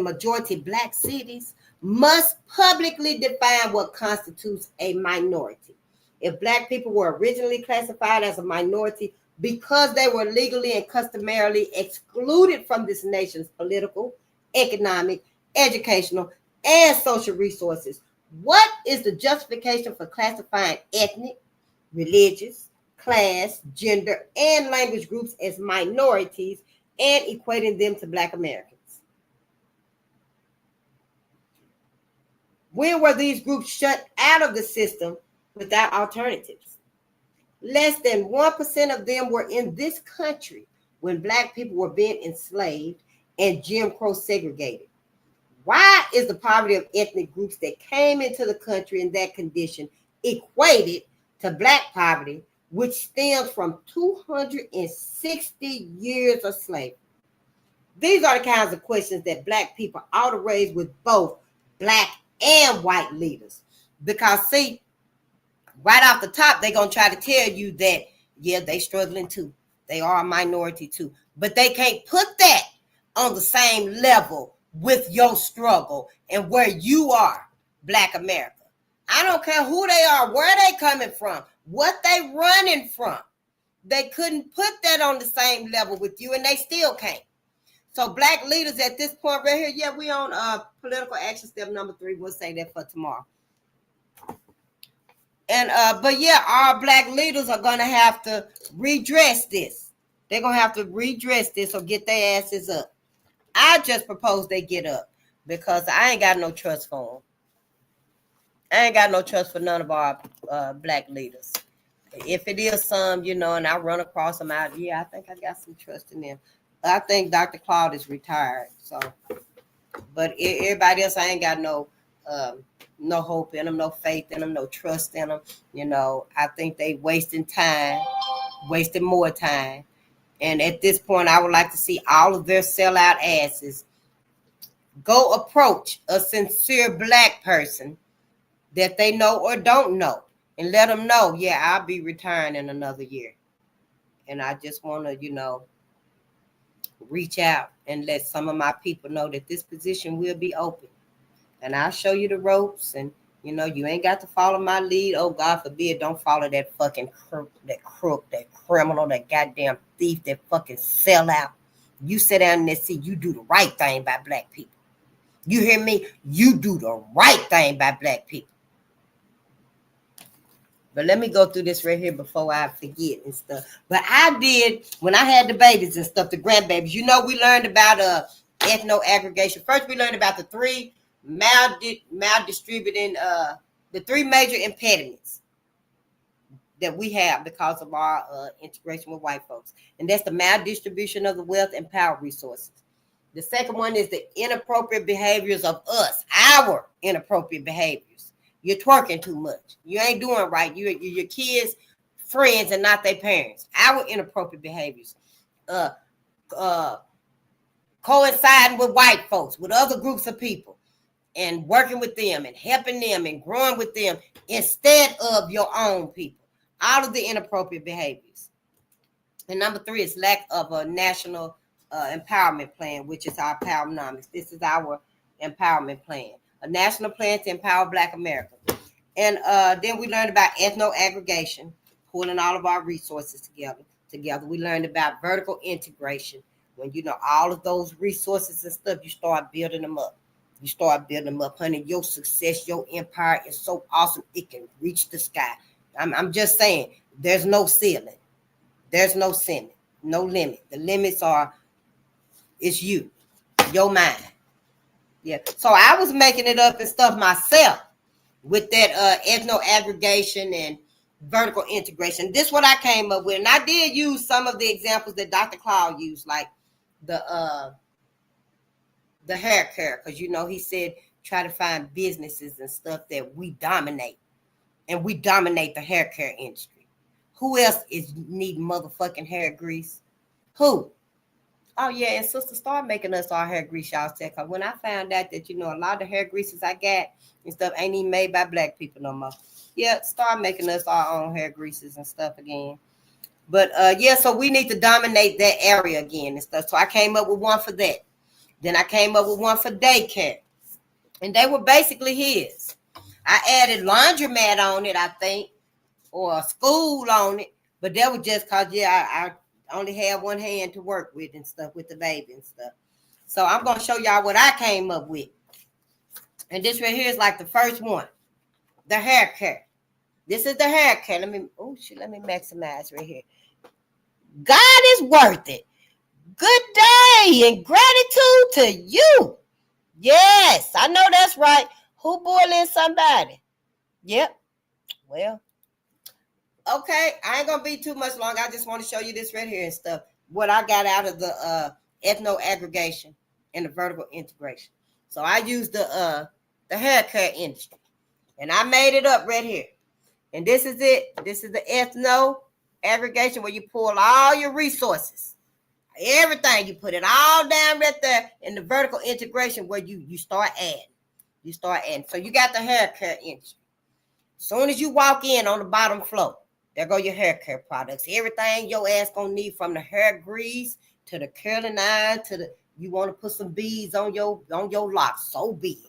majority black cities, must publicly define what constitutes a minority. If black people were originally classified as a minority because they were legally and customarily excluded from this nation's political, economic, educational, and social resources, what is the justification for classifying ethnic, religious, class, gender, and language groups as minorities and equating them to black Americans? When were these groups shut out of the system without alternatives? Less than 1% of them were in this country when black people were being enslaved and Jim Crow segregated. Why is the poverty of ethnic groups that came into the country in that condition equated to black poverty, which stems from 260 years of slavery? These are the kinds of questions that black people ought to raise with both black and white leaders. Because see, right off the top, they're going to try to tell you that, yeah, they struggling too. They are a minority too. But they can't put that on the same level with your struggle and where you are, black America. I don't care who they are, where they coming from, what they running from. They couldn't put that on the same level with you, and they still can't. So black leaders at this point right here, yeah, we on political action step number 3. We'll say that for tomorrow. And but yeah, our black leaders are gonna have to redress this. They're gonna have to redress this or get their asses up. I just propose they get up because I ain't got no trust for them. I ain't got no trust for none of our black leaders. If it is some, you know, and I run across them out, yeah, I think I got some trust in them. I think Dr. Claud is retired, so. But everybody else, I ain't got no hope in them, no faith in them, no trust in them. You know, I think they wasting time, wasting more time. And at this point, I would like to see all of their sellout asses go approach a sincere black person that they know or don't know and let them know, yeah, I'll be retiring in another year. And I just want to, you know, reach out and let some of my people know that this position will be open. And I'll show you the ropes, and you know, you ain't got to follow my lead. Oh, God forbid, don't follow that fucking crook, that criminal, that goddamn thief, that fucking sellout. You sit down in that seat, you do the right thing by black people. You hear me? You do the right thing by black people. But let me go through this right here before I forget and stuff. But I did, when I had the babies and stuff, the grandbabies, you know, we learned about ethno-aggregation. First, we learned about the 3 maldistributing, the 3 major impediments that we have because of our integration with white folks. And that's the maldistribution of the wealth and power resources. The second one is the inappropriate behaviors of us, our inappropriate behaviors. You're twerking too much. You ain't doing right. You're your kids' friends and not their parents. Our inappropriate behaviors. Coinciding with white folks, with other groups of people, and working with them and helping them and growing with them instead of your own people. All of the inappropriate behaviors. And number 3 is lack of a national empowerment plan, which is our POWERNOMICS. This is our empowerment plan. A national plan to empower Black America. And then we learned about ethno-aggregation, pulling all of our resources together. We learned about vertical integration. When you know all of those resources and stuff, you start building them up. You start building them up, honey. Your success, your empire is so awesome, it can reach the sky. I'm just saying, there's no ceiling. There's no limit. The limits are It's you, your mind. Yeah. So I was making it up and stuff myself with that ethno aggregation and vertical integration. This is what I came up with. And I did use some of the examples that Dr. Claud used, like the hair care, because he said try to find businesses and stuff that we dominate. And we dominate the hair care industry. Who else is needing motherfucking hair grease? Who? Oh, yeah, and sister, start making us our hair grease, y'all. Because when I found out that, a lot of the hair greases I got and stuff ain't even made by black people no more. Yeah, start making us our own hair greases and stuff again. But, yeah, so we need to dominate that area again and stuff. So I came up with one for that. Then I came up with one for daycare. And they were basically his. I added laundromat on it, I think, or a school on it. But that was just because, I only have one hand to work with and stuff with the baby and stuff. So I'm going to show y'all what I came up with. And this right here is like the first one. The hair care. This is the hair care. Let me maximize right here. God is worth it. Good day and gratitude to you. Yes, I know that's right. Who boiling somebody? Yep. Well, okay, I ain't gonna be too much long. I just want to show you this right here and stuff. What I got out of the ethno aggregation and the vertical integration. So I used the hair care industry, and I made it up right here. And this is it. This is the ethno aggregation where you pull all your resources, everything. You put it all down right there in the vertical integration where you start adding. You start adding. So you got the hair care industry. As soon as you walk in on the bottom floor, there go your hair care products. Everything your ass gonna need, from the hair grease to the curling iron to the, you want to put some beads on your locks. So be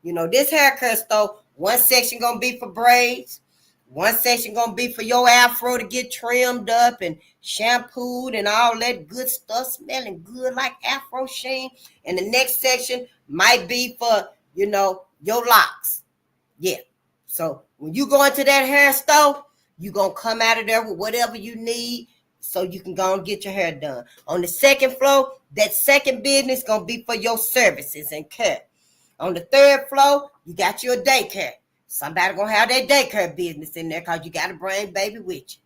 it. This hair care store, one section gonna be for braids, one section gonna be for your afro to get trimmed up and shampooed and all that good stuff, smelling good like afro sheen. And the next section might be for, your locks. Yeah. So when you go into that hair store, you're going to come out of there with whatever you need so you can go and get your hair done. On the second floor, that second business is going to be for your services and care. On the third floor, you got your daycare. Somebody going to have that daycare business in there because you got to bring baby with you.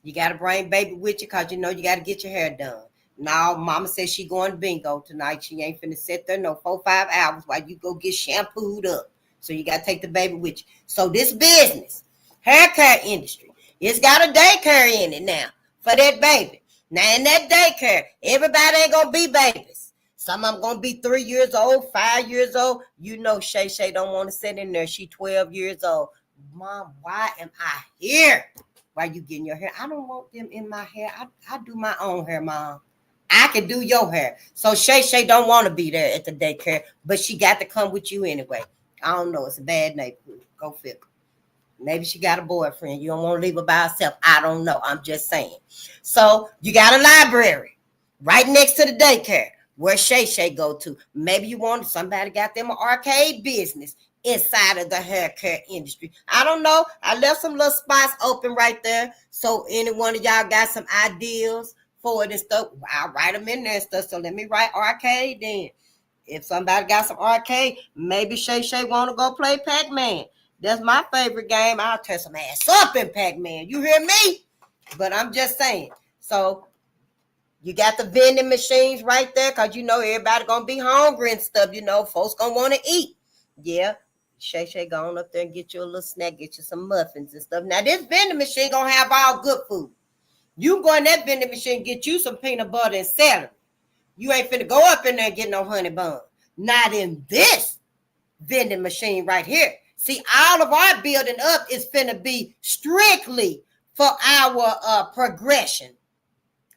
You got to bring baby with you because you got to get your hair done. Now, mama says she going to bingo tonight. She ain't finna sit there no 4-5 hours while you go get shampooed up. So you got to take the baby with you. So this business, hair care industry, it's got a daycare in it now for that baby. Now in that daycare, everybody ain't going to be babies. Some of them going to be 3 years old, 5 years old. Shay Shay don't want to sit in there. She 12 years old. Mom, why am I here? Why you getting your hair? I don't want them in my hair. I do my own hair, Mom. I can do your hair. So Shay Shay don't want to be there at the daycare, but she got to come with you anyway. I don't know. It's a bad neighborhood. Go figure. Maybe she got a boyfriend. You don't want to leave her by herself. I don't know. I'm just saying. So you got a library right next to the daycare where Shay Shay go to. Maybe you want somebody got them an arcade business inside of the hair care industry. I don't know. I left some little spots open right there. So any one of y'all got some ideas for it and stuff, I'll write them in there and stuff. So let me write arcade then. If somebody got some arcade, maybe Shay Shay want to go play Pac-Man. That's my favorite game. I'll tear some ass up in Pac-Man. You hear me? But I'm just saying. So you got the vending machines right there because everybody going to be hungry and stuff. Folks going to want to eat. Yeah. Shay Shay go on up there and get you a little snack, get you some muffins and stuff. Now this vending machine going to have all good food. You go in that vending machine, get you some peanut butter and celery. You ain't finna go up in there and get no honey bun. Not in this vending machine right here. See, all of our building up is finna be strictly for our progression,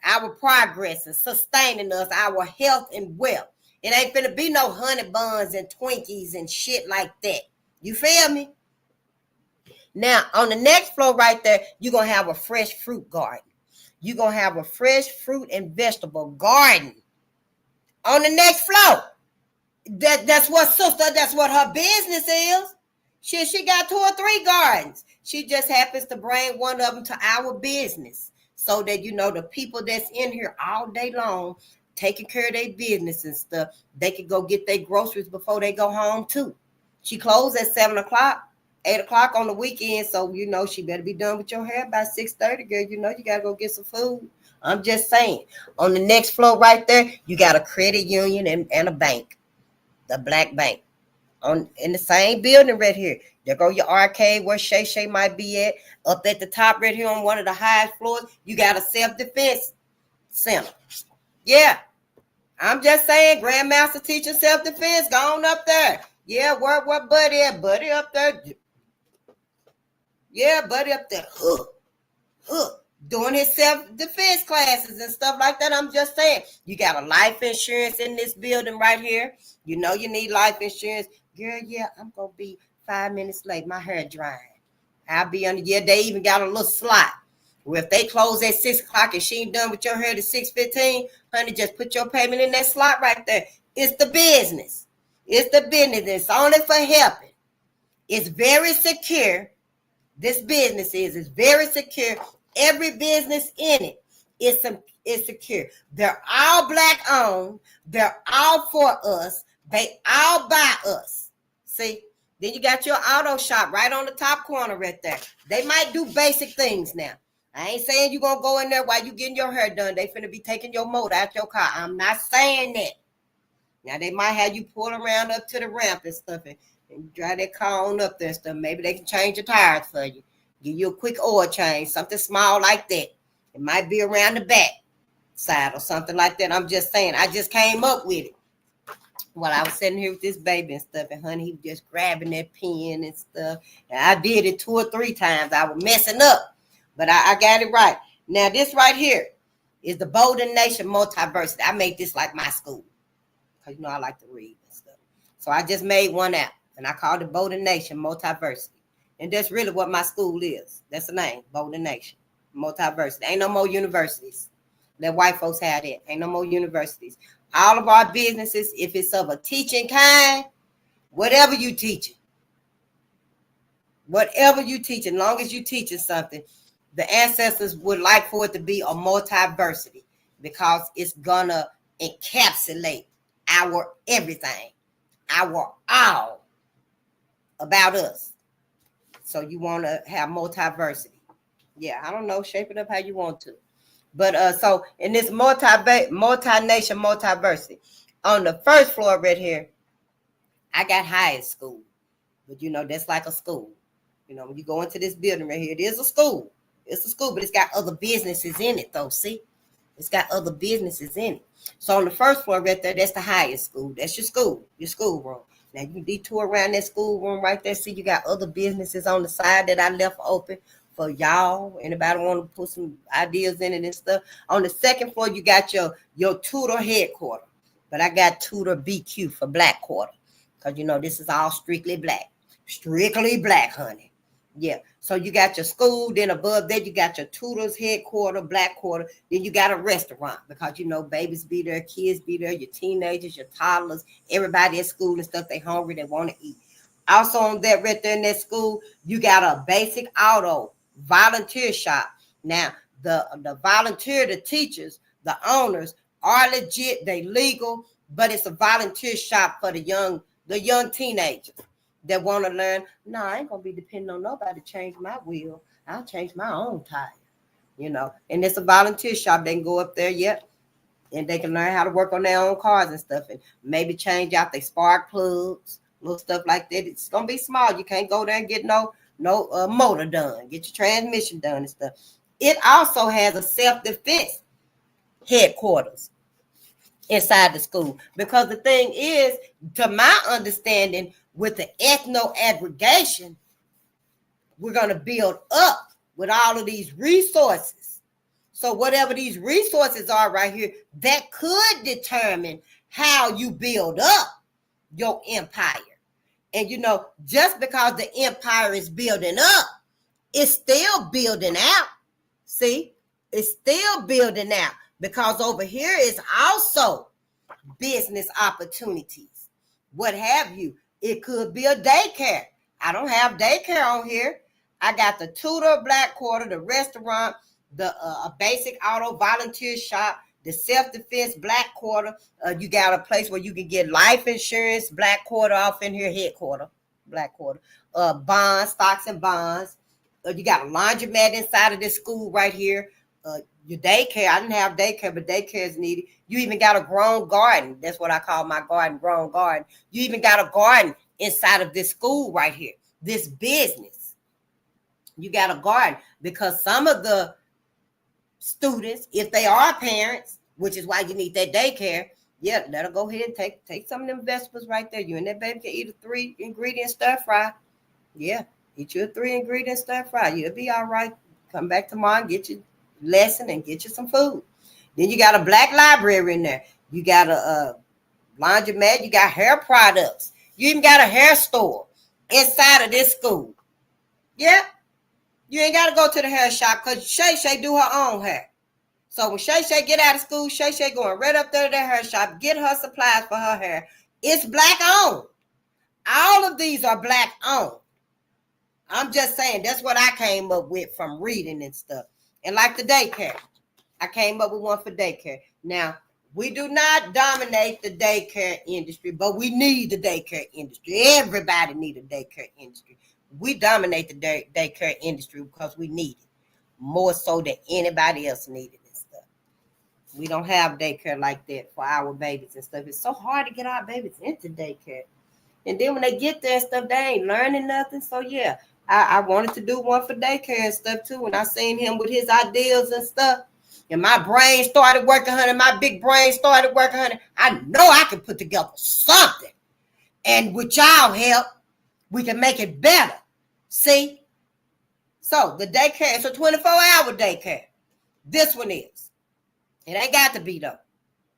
our progress and sustaining us, our health and wealth. It ain't finna be no honey buns and Twinkies and shit like that. You feel me? Now, on the next floor right there, you're going to have a fresh fruit garden. You're going to have a fresh fruit and vegetable garden. On the next floor. That's what her business is. She got 2 or 3 gardens. She just happens to bring one of them to our business so that the people that's in here all day long taking care of their business and stuff. They could go get their groceries before they go home too. She closed at 7 o'clock, 8 o'clock on the weekend. So, she better be done with your hair by 6:30, girl. You got to go get some food. I'm just saying. On the next floor right there, you got a credit union and a bank, the Black Bank. In the same building right here. There go your arcade where Shay might be at. Up at the top right here on one of the highest floors, you got a self-defense center. Yeah. I'm just saying, Grandmaster teaching self-defense, go on up there. Yeah, where Buddy at? Buddy up there. Yeah, Buddy up there. Doing his self-defense classes and stuff like that. I'm just saying, you got a life insurance in this building right here. You need life insurance. Girl, yeah, I'm going to be 5 minutes late. My hair drying. I'll be under. Yeah, they even got a little slot. Well, if they close at 6 o'clock and she ain't done with your hair to 6:15, honey, just put your payment in that slot right there. It's the business. It's the business. It's only for helping. It's very secure. This business is very secure. Every business in it is secure. They're all Black owned. They're all for us. They all buy us. See? Then you got your auto shop right on the top corner right there. They might do basic things now. I ain't saying you're going to go in there while you getting your hair done. They finna be taking your motor out your car. I'm not saying that. Now, they might have you pull around up to the ramp and stuff and drive that car on up there and stuff. Maybe they can change your tires for you. Give you a quick oil change, something small like that. It might be around the back side or something like that. I'm just saying. I just came up with it. While I was sitting here with this baby and stuff, and honey, he was just grabbing that pen and stuff. And I did it 2 or 3 times. I was messing up, but I got it right. Now, this right here is the Bolden Nation Multiversity. I made this like my school because, I like to read and stuff. So I just made one app, and I called it Bolden Nation Multiversity. And that's really what my school is. That's the name, Bolden Nation Multiversity. Ain't no more universities. Let white folks have that. Ain't no more universities. All of our businesses, if it's of a teaching kind, whatever you teaching, long as you teaching something, the ancestors would like for it to be a multiversity because it's gonna encapsulate our everything, our all about us. So you want to have multiversity. Yeah, I don't know, shape it up how you want to. But so in this multi-nation multiversity, on the first floor right here, I got highest school. But that's like a school. When you go into this building right here, it is a school. It's a school, but it's got other businesses in it though. See? It's got other businesses in it. So on the first floor right there, that's the highest school. That's your school room. Now you detour around that school room right there. See, you got other businesses on the side that I left open for y'all. Anybody want to put some ideas in it and stuff? On the second floor, you got your tutor headquarters. But I got tutor BQ for Black quarter. Because, this is all strictly Black. Strictly Black, honey. Yeah. So you got your school. Then above that, you got your tutors headquarters, Black quarter. Then you got a restaurant. Because, babies be there, kids be there, your teenagers, your toddlers, everybody at school and stuff. They hungry, they want to eat. Also on that right there in that school, you got a basic auto volunteer shop. Now, the volunteer, the teachers, the owners are legit, they legal, but it's a volunteer shop for the young teenagers that want to learn. No, I ain't gonna be depending on nobody to change my wheel. I'll change my own tire, and it's a volunteer shop. They can go up there, and they can learn how to work on their own cars and stuff, and maybe change out their spark plugs, little stuff like that. It's gonna be small. You can't go there and get no motor done, get your transmission done and stuff. It also has a self-defense headquarters inside the school, because the thing is, to my understanding, with the ethno aggregation, we're going to build up with all of these resources. So whatever these resources are right here, that could determine how you build up your empire. And just because the empire is building up, it's still building out. See, it's still building out, because over here is also business opportunities. What have you? It could be a daycare. I don't have daycare on here. I got the tutor Black quarter, the restaurant, the basic auto volunteer shop, The self-defense black quarter. You got a place where you can get life insurance, black quarter off in here, headquarter, black quarter. Bonds, stocks and bonds. You got a laundromat inside of this school right here. Your daycare. I didn't have daycare, but daycare is needed. You even got a grown garden. That's what I call my garden, grown garden. You even got a garden inside of this school right here, this business. You got a garden because some of the students, if they are parents, which is why you need that daycare, yeah, let her go ahead and take some of them vegetables right there. You and that baby can eat a 3-ingredient stir fry. Yeah, eat you a 3-ingredient stir fry. You'll be all right. Come back tomorrow and get your lesson and get you some food. Then you got a black library in there. You got a laundromat. You got hair products. You even got a hair store inside of this school. Yeah. You ain't got to go to the hair shop because Shay do her own hair. So when Shay get out of school, Shay going right up there to the hair shop, get her supplies for her hair. It's black owned. All of these are black owned. I'm just saying, that's what I came up with from reading and stuff. And like the daycare, I came up with one for daycare. Now, we do not dominate the daycare industry, but we need the daycare industry. Everybody need a daycare industry. We dominate the daycare industry because we need it more so than anybody else needed and stuff. We don't have daycare like that for our babies and stuff. It's so hard to get our babies into daycare. And then when they get there and stuff, they ain't learning nothing. So yeah, I wanted to do one for daycare and stuff too. When I seen him with his ideas and stuff, and my brain started working, honey, my big brain started working, honey, I know I can put together something. And with y'all help, we can make it better. See? So the daycare, it's a 24-hour daycare. This one is. It ain't got to be though.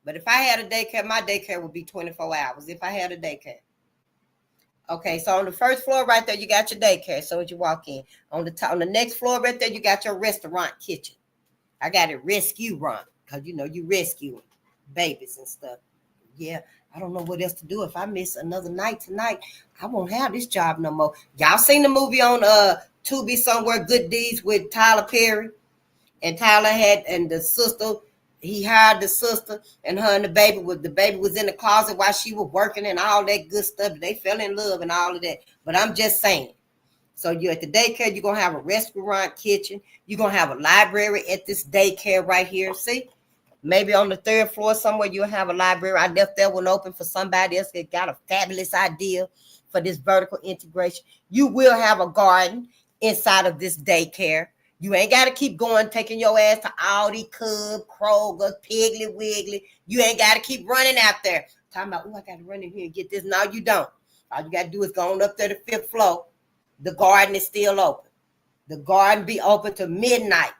But if I had a daycare, my daycare would be 24 hours if I had a daycare. Okay, so on the first floor right there, you got your daycare. So as you walk in, on the next floor right there, you got your restaurant kitchen. I got it rescue run because you know you rescuing babies and stuff. Yeah, I don't know what else to do. If I miss another night tonight, I won't have this job no more. Y'all seen the movie on Tubi somewhere, Good Deeds with Tyler Perry, and Tyler and the sister. He hired the sister, and her and the baby was in the closet while she was working and all that good stuff. They fell in love and all of that. But I'm just saying. So you're at the daycare, you're going to have a restaurant kitchen. You're going to have a library at this daycare right here. See? Maybe on the 3rd floor somewhere you'll have a library. I left that one open for somebody else that got a fabulous idea for this vertical integration. You will have a garden inside of this daycare. You ain't got to keep going, taking your ass to Aldi, Cub, Kroger, Piggly Wiggly. You ain't got to keep running out there. Talking about, oh, I got to run in here and get this. No, you don't. All you got to do is go on up to the 5th floor. The garden is still open. The garden be open to midnight.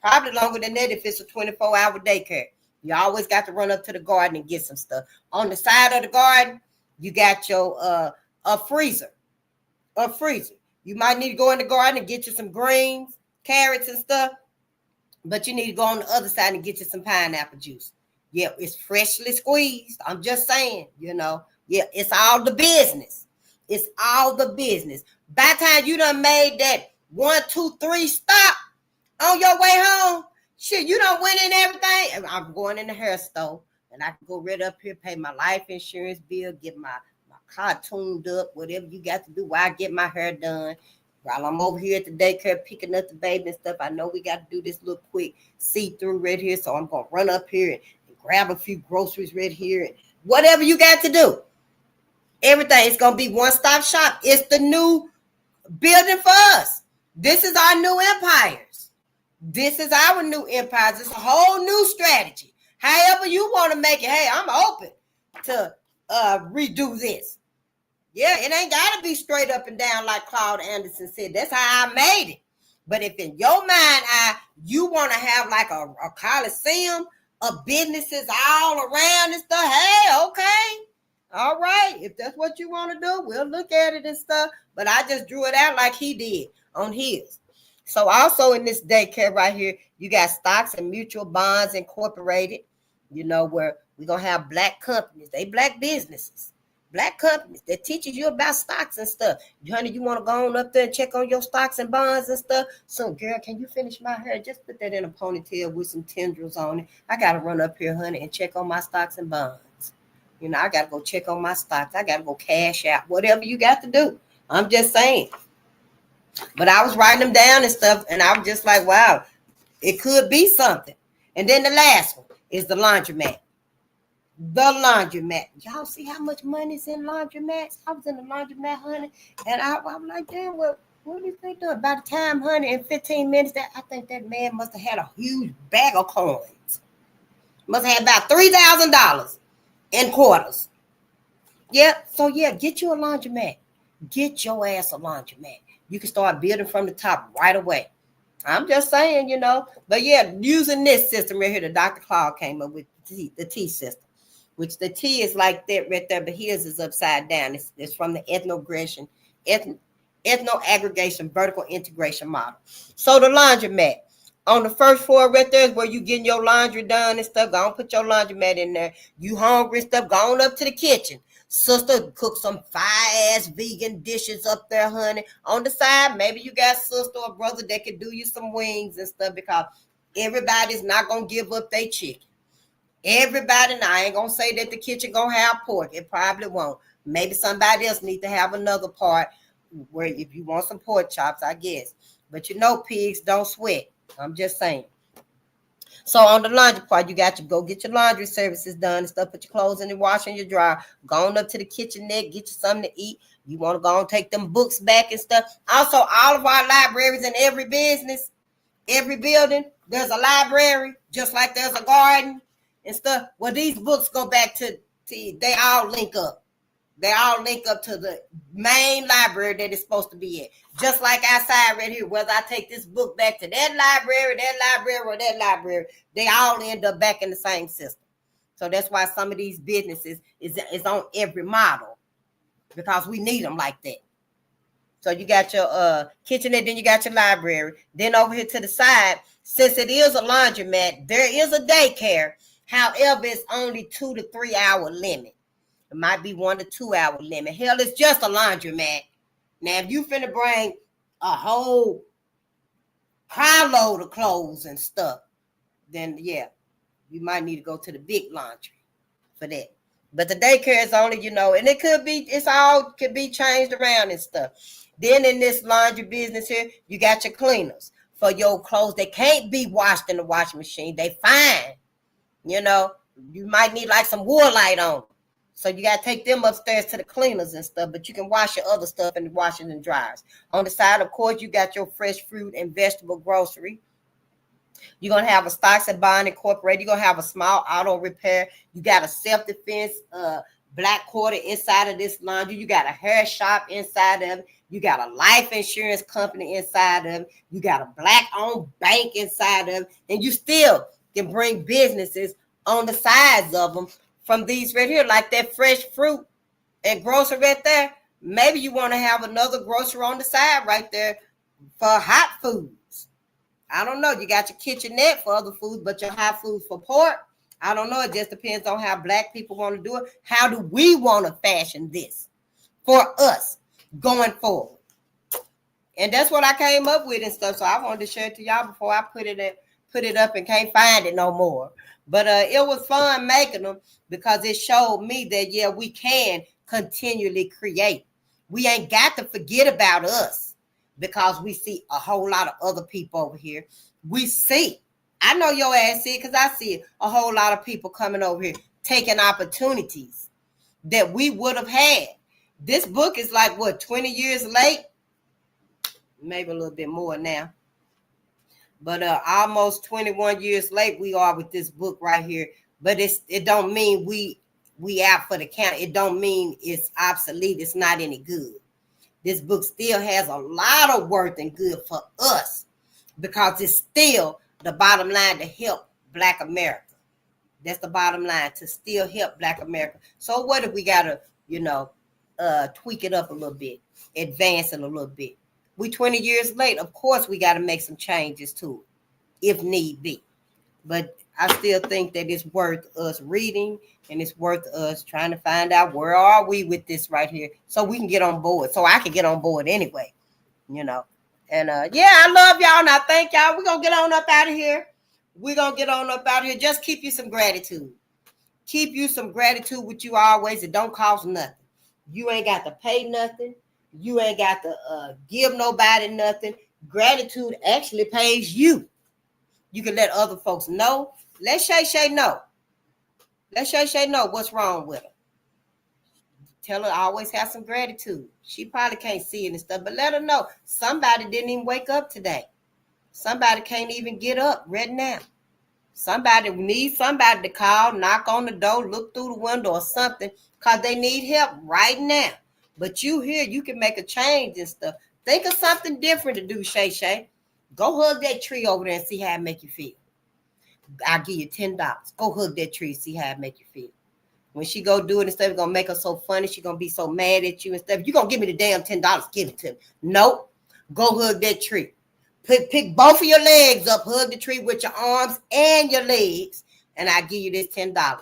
Probably longer than that if it's a 24-hour daycare. You always got to run up to the garden and get some stuff. On the side of the garden, you got your a freezer. A freezer. You might need to go in the garden and get you some greens, carrots and stuff. But you need to go on the other side and get you some pineapple juice. Yeah, it's freshly squeezed. I'm just saying, you know. Yeah, it's all the business. It's all the business. By the time you done made that 1, 2, 3 stop on your way home, shit, you done went in everything. I'm going in the hair store, and I can go right up here, pay my life insurance bill, get my car tuned up, whatever you got to do while I get my hair done. While I'm over here at the daycare picking up the baby and stuff, I know we got to do this little quick see-through right here, so I'm going to run up here and grab a few groceries right here. And whatever you got to do, everything is going to be one-stop shop. It's the new building for us. This is our new empires. This is our new empires. It's a whole new strategy. However you want to make it, hey, I'm open to redo this. Yeah, it ain't got to be straight up and down like Claud Anderson said. That's how I made it. But if in your mind, you want to have like a coliseum of businesses all around and stuff, hey, okay. All right. If that's what you want to do, we'll look at it and stuff. But I just drew it out like he did on his. So also in this daycare right here, you got stocks and mutual bonds incorporated, you know, where we're going to have black companies. They black businesses. black companies that teaches you about stocks and stuff. Honey, you want to go on up there and check on your stocks and bonds and stuff? So, girl, can you finish my hair? Just put that in a ponytail with some tendrils on it. I got to run up here, honey, and check on my stocks and bonds. You know, I got to go check on my stocks. I got to go cash out, whatever you got to do. I'm just saying. But I was writing them down and stuff, and I was just like, wow, it could be something. And then the last one is the laundromat. The laundromat. Y'all see how much money is in laundromats? I was in the laundromat, honey, and I'm like, damn, what is they doing? By the time, honey, in 15 minutes, I think that man must have had a huge bag of coins. Must have had about $3,000 in quarters. Yeah, so yeah, get you a laundromat. Get your ass a laundromat. You can start building from the top right away. I'm just saying, you know. But yeah, using this system right here, the Dr. Claud came up with the T system, which the T is like that right there, but his is upside down. It's from the ethno-aggregation vertical integration model. So the laundromat. On the first floor right there is where you getting your laundry done and stuff. Go on, put your laundromat in there. You hungry and stuff, go on up to the kitchen. Sister, cook some fire-ass vegan dishes up there, honey. On the side, maybe you got sister or brother that can do you some wings and stuff, because everybody's not going to give up their chicken. Everybody, now I ain't going to say that the kitchen going to have pork. It probably won't. Maybe somebody else need to have another part where if you want some pork chops, I guess. But you know, pigs don't sweat. I'm just saying. So on the laundry part, you got to go get your laundry services done and stuff. Put your clothes in the washer and your dryer. Go on up to the kitchenette, get you something to eat. You want to go and take them books back and stuff. Also, all of our libraries in every business, every building, there's a library, just like there's a garden and stuff. Well, these books go back to they all link up. They all link up to the main library that it's supposed to be at. Just like outside right here, whether I take this book back to that library, or that library, they all end up back in the same system. So that's why some of these businesses is on every model, because we need them like that. So you got your kitchenette, then you got your library. Then over here to the side, since it is a laundromat, there is a daycare. However, it's only 2 to 3 hour limit. It might be 1 to 2 hour limit. Hell, it's just a laundromat. Now, if you finna bring a whole carload of clothes and stuff, then yeah, you might need to go to the big laundry for that. But the daycare is only, you know, and it's all could be changed around and stuff. Then in this laundry business here, you got your cleaners for your clothes that can't be washed in the washing machine. They fine. You know, you might need like some Woolite on them. So you got to take them upstairs to the cleaners and stuff, but you can wash your other stuff in the washers and dryers. On the side, of course, you got your fresh fruit and vegetable grocery. You're going to have a stocks and bond incorporated. You're going to have a small auto repair. You got a self-defense black quarter inside of this laundry. You got a hair shop inside of it. You got a life insurance company inside of it. You got a black-owned bank inside of it. And you still can bring businesses on the sides of them from these right here, like that fresh fruit and grocery right there. Maybe you want to have another grocery on the side right there for hot foods. I don't know. You got your kitchenette for other foods, but your hot foods for pork. I don't know. It just depends on how black people want to do it. How do we want to fashion this for us going forward? And that's what I came up with and stuff. So I wanted to share it to y'all before I put it up and can't find it no more. But it was fun making them, because it showed me that, yeah, we can continually create. We ain't got to forget about us, because we see a whole lot of other people over here. We see, I know your ass see it, because I see a whole lot of people coming over here taking opportunities that we would have had. This book is like, what, 20 years late? Maybe a little bit more now. But almost 21 years late we are with this book right here. But it don't mean we out for the count. It don't mean it's obsolete. It's not any good. This book still has a lot of worth and good for us, because it's still the bottom line to help Black America. That's the bottom line, to still help Black America. So what if we got to, tweak it up a little bit, advance it a little bit? We 20 years late. Of course, we got to make some changes to it if need be. But I still think that it's worth us reading, and it's worth us trying to find out where are we with this right here, so we can get on board, so I can get on board anyway, you know. And yeah, I love y'all, and I thank y'all. We're gonna get on up out of here. We're gonna get on up out of here. Just keep you some gratitude. Keep you some gratitude with you always. It don't cost nothing. You ain't got to pay nothing. You ain't got to give nobody nothing. Gratitude actually pays you. You can let other folks know. Let Shay know. Let Shay know what's wrong with her. Tell her always have some gratitude. She probably can't see it and stuff, but let her know. Somebody didn't even wake up today. Somebody can't even get up right now. Somebody needs somebody to call, knock on the door, look through the window or something, because they need help right now. But you here, you can make a change and stuff. Think of something different to do, Shay. Go hug that tree over there and see how it make you feel. I'll give you $10. Go hug that tree and see how it make you feel. When she go do it and stuff, it's going to make her so funny. She's going to be so mad at you and stuff. You're going to give me the damn $10. Give it to me. Nope. Go hug that tree. Pick both of your legs up, hug the tree with your arms and your legs, and I give you this $10.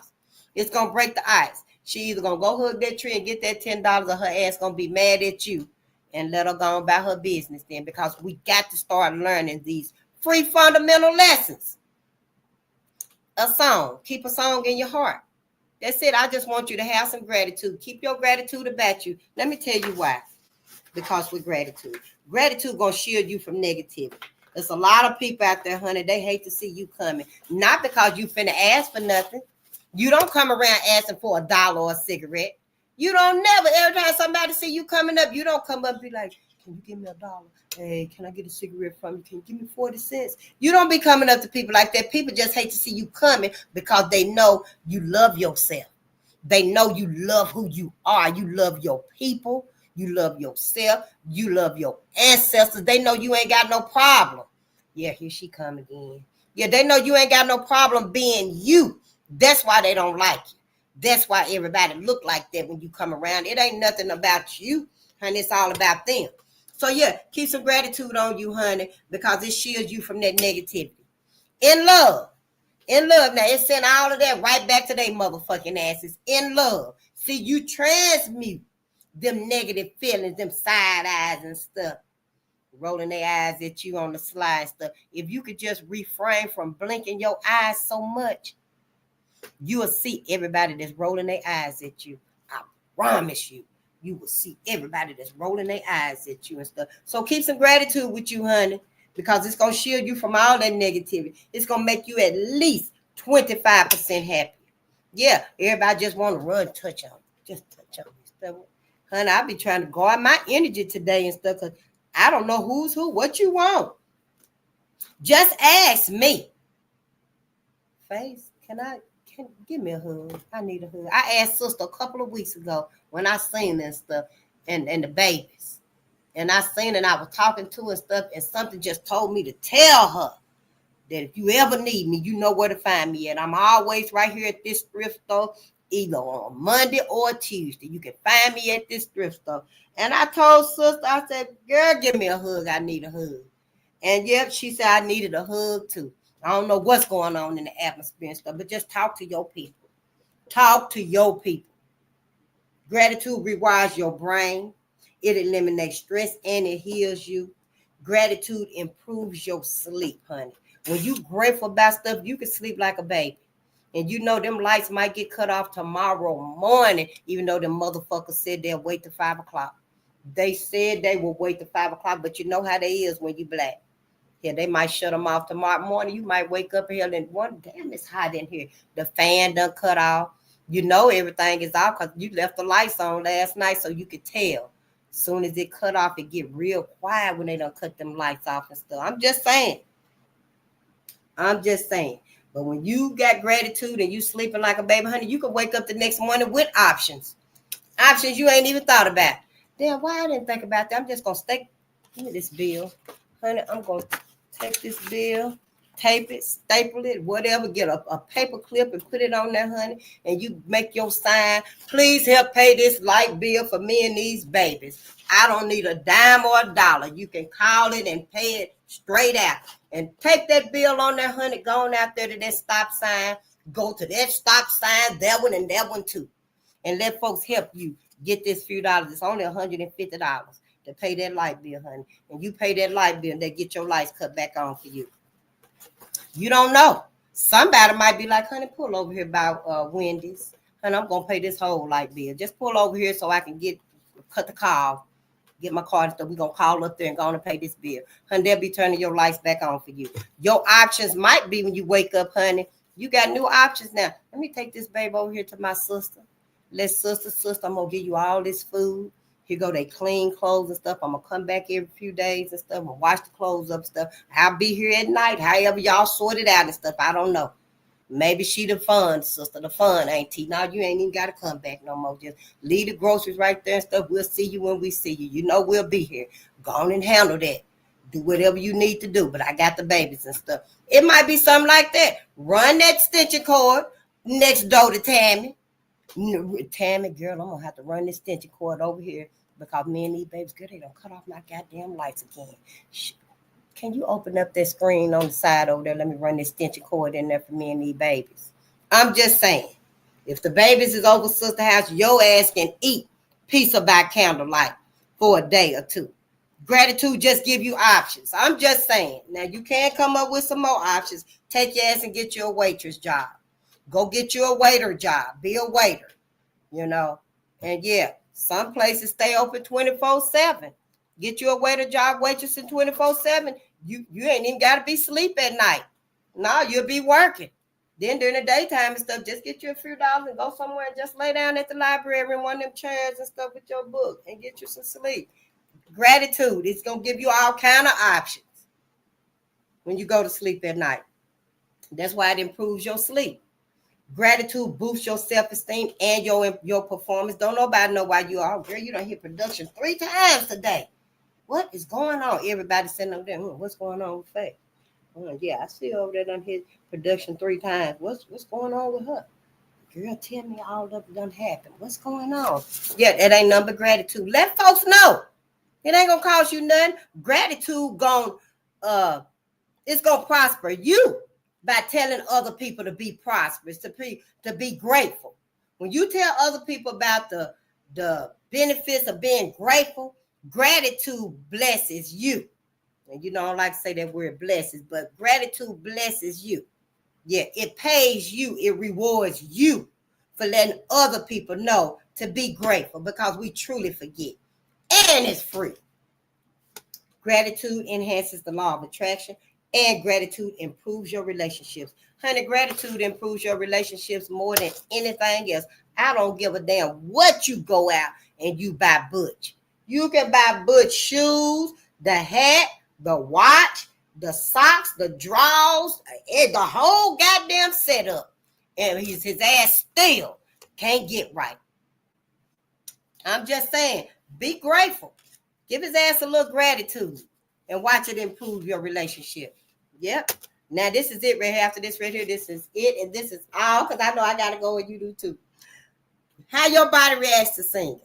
It's going to break the ice. She either going to go hug that tree and get that $10, or her ass going to be mad at you and let her go on about her business then, because we got to start learning these free fundamental lessons. A song. Keep a song in your heart. That's it. I just want you to have some gratitude. Keep your gratitude about you. Let me tell you why. Because with gratitude. Gratitude gonna shield you from negativity. There's a lot of people out there, honey, they hate to see you coming. Not because you finna ask for nothing. You don't come around asking for $1 or a cigarette. You don't never, every time somebody see you coming up, you don't come up and be like, can you give me $1? Hey, can I get a cigarette from you? Can you give me 40 cents? You don't be coming up to people like that. People just hate to see you coming because they know you love yourself. They know you love who you are. You love your people. You love yourself. You love your ancestors. They know you ain't got no problem. Yeah, here she come again. Yeah, they know you ain't got no problem being you. That's why they don't like you. That's why everybody look like that when you come around. It ain't nothing about you, honey. It's all about them. So yeah, keep some gratitude on you, honey, because it shields you from that negativity. In love. In love. Now, it sent all of that right back to their motherfucking asses. In love. See, you transmute them negative feelings, them side eyes and stuff, rolling their eyes at you on the slide stuff. If you could just refrain from blinking your eyes so much, you will see everybody that's rolling their eyes at you. I promise you, you will see everybody that's rolling their eyes at you and stuff. So keep some gratitude with you, honey, because it's going to shield you from all that negativity. It's going to make you at least 25% happy. Yeah, everybody just want to run, touch on, just touch on stuff. Honey, I be trying to guard my energy today and stuff because I don't know who's who, what you want. Just ask me. Face, can give me a hug? I need a hug. I asked sister a couple of weeks ago when I seen this stuff and the babies. And I seen and I was talking to her and stuff, and something just told me to tell her that if you ever need me, you know where to find me. And I'm always right here at this thrift store, either on Monday or Tuesday. You can find me at this thrift store. And I told sister, I said, girl, give me a hug. I need a hug. And yep, she said I needed a hug too. I don't know what's going on in the atmosphere and stuff, but just talk to your people. Talk to your people. Gratitude rewires your brain. It eliminates stress and it heals you. Gratitude improves your sleep, honey. When you grateful about stuff, you can sleep like a baby. And you know them lights might get cut off tomorrow morning, even though them motherfuckers said they'll wait till 5 o'clock. They said they will wait till 5 o'clock, but you know how they is when you black. Yeah, they might shut them off tomorrow morning. You might wake up here and wonder, damn, it's hot in here. The fan done cut off. You know everything is off because you left the lights on last night so you could tell. As soon as it cut off, it get real quiet when they done cut them lights off and stuff. I'm just saying. But when you got gratitude and you sleeping like a baby, honey, you can wake up the next morning with options. Options you ain't even thought about. Damn, why I didn't think about that? I'm just going to give me this bill. Honey, I'm going to take this bill, tape it, staple it, whatever, get a paper clip and put it on there, honey, and you make your sign. Please help pay this light bill for me and these babies. I don't need a dime or a dollar. You can call it and pay it straight out. And take that bill on there, honey, go on out there to that stop sign, go to that stop sign, that one and that one too. And let folks help you get this few dollars. It's only $150 to pay that light bill, honey. And you pay that light bill and they get your lights cut back on for you. You don't know. Somebody might be like, honey, pull over here by Wendy's. And I'm going to pay this whole light bill. Just pull over here so I can cut the car off. Get my card and stuff. We're going to call up there and go on and pay this bill. Honey, they'll be turning your lights back on for you. Your options might be when you wake up, honey. You got new options now. Let me take this baby over here to my sister. Let sister, I'm going to give you all this food. Here go they clean clothes and stuff. I'm going to come back every few days and stuff. I'm going to wash the clothes up and stuff. I'll be here at night. However y'all sort it out and stuff. I don't know. Maybe she the fun, sister, the fun auntie. Now you ain't even got to come back no more. Just leave the groceries right there and stuff. We'll see you when we see you. You know we'll be here. Go on and handle that. Do whatever you need to do. But I got the babies and stuff. It might be something like that. Run that extension cord next door to Tammy. Tammy, girl, I'm going to have to run this extension cord over here because me and these babies, girl, they don't cut off my goddamn lights again. Can you open up that screen on the side over there? Let me run this extension cord in there for me and these babies. I'm just saying, if the babies is over sister house, your ass can eat pizza by candlelight for a day or two. Gratitude just give you options. I'm just saying. Now, you can come up with some more options. Take your ass and get you a waitress job. Go get you a waiter job. Be a waiter, you know. And, yeah, some places stay open 24/7. Get you a waiter job, waitressing 24/7. You ain't even got to be asleep at night. No, you'll be working. Then during the daytime and stuff, just get you a few dollars and go somewhere and just lay down at the library in one of them chairs and stuff with your book and get you some sleep. Gratitude, it's going to give you all kind of options when you go to sleep at night. That's why it improves your sleep. Gratitude boosts your self-esteem and your performance. Don't nobody know why you are. Girl, you don't hit production 3 times today. What is going on? Everybody sitting over there. What's going on with Faith? Yeah, I see over there done hit production 3 times. What's going on with her? Girl, tell me all of it done happened. What's going on? Yeah, that ain't nothing but gratitude. Let folks know. It ain't gonna cost you nothing. Gratitude it's gonna prosper you by telling other people to be prosperous, to be grateful. When you tell other people about the benefits of being grateful, gratitude blesses you. And you don't like to say that word blesses, but gratitude blesses you. Yeah, it pays you, it rewards you for letting other people know to be grateful because we truly forget. And it's free. Gratitude enhances the law of attraction, and gratitude improves your relationships. Honey, gratitude improves your relationships more than anything else. I don't give a damn what you go out and you buy Butch. You can buy Butch shoes, the hat, the watch, the socks, the drawers, the whole goddamn setup. And his ass still can't get right. I'm just saying, be grateful. Give his ass a little gratitude and watch it improve your relationship. Yep. Now, this is it right here. After this right here, this is it. And this is all because I know I got to go and you do too. How your body reacts to singing.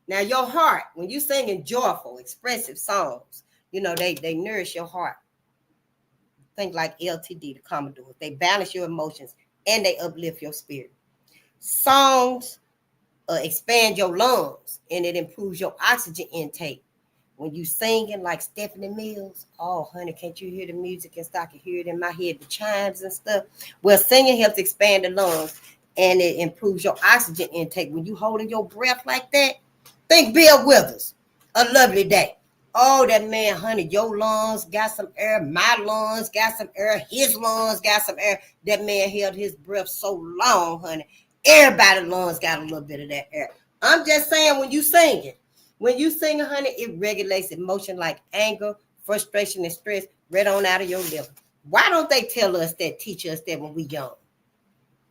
Now, your heart, when you singing joyful, expressive songs, you know, they nourish your heart. Think like LTD, the Commodores. They balance your emotions and they uplift your spirit. Songs expand your lungs and it improves your oxygen intake. When you singing like Stephanie Mills, oh, honey, can't you hear the music and start to hear it in my head, the chimes and stuff? Well, singing helps expand the lungs and it improves your oxygen intake. When you holding your breath like that, think Bill Withers, A Lovely Day. Oh, that man, honey, your lungs got some air. My lungs got some air. His lungs got some air. That man held his breath so long, honey. Everybody's lungs got a little bit of that air. I'm just saying when you singing, honey, it regulates emotion like anger, frustration, and stress right on out of your liver. Why don't they tell us that, teach us that when we young?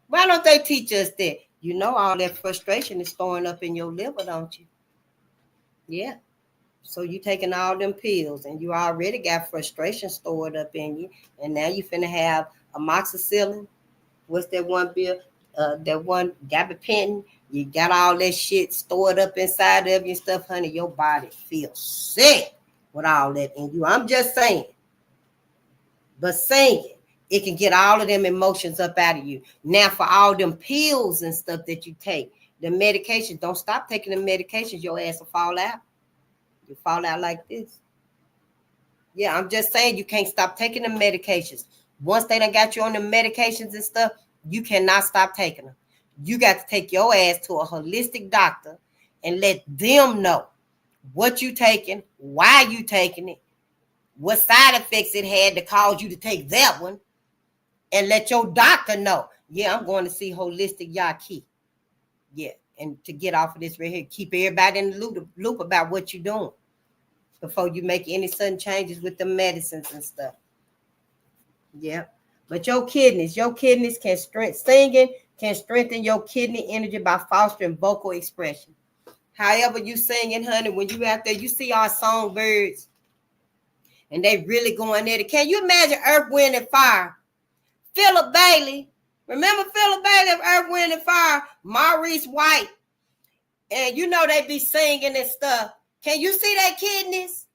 Why don't they teach us that? You know all that frustration is storing up in your liver, don't you? Yeah. So you taking all them pills and you already got frustration stored up in you. And now you finna have amoxicillin. What's that one bill? That one gabapentin. You got all that shit stored up inside of you and stuff, honey. Your body feels sick with all that in you. I'm just saying. But singing, it can get all of them emotions up out of you. Now, for all them pills and stuff that you take, the medications, don't stop taking the medications. Your ass will fall out. You fall out like this. Yeah, I'm just saying you can't stop taking the medications. Once they done got you on the medications and stuff, you cannot stop taking them. You got to take your ass to a holistic doctor and let them know what you taking, why you taking it, what side effects it had to cause you to take that one, and let your doctor know. Yeah, I'm going to see holistic Yaki. Yeah, and to get off of this right here, keep everybody in the loop about what you're doing before you make any sudden changes with the medicines and stuff. Yeah. But your kidneys can singing can strengthen your kidney energy by fostering vocal expression. However you singing, honey, when you out there, you see our songbirds and they really going at it. Can you imagine Earth, Wind, and Fire? Philip Bailey. Remember Philip Bailey of Earth, Wind, and Fire? Maurice White. And you know they be singing and stuff. Can you see their kidneys?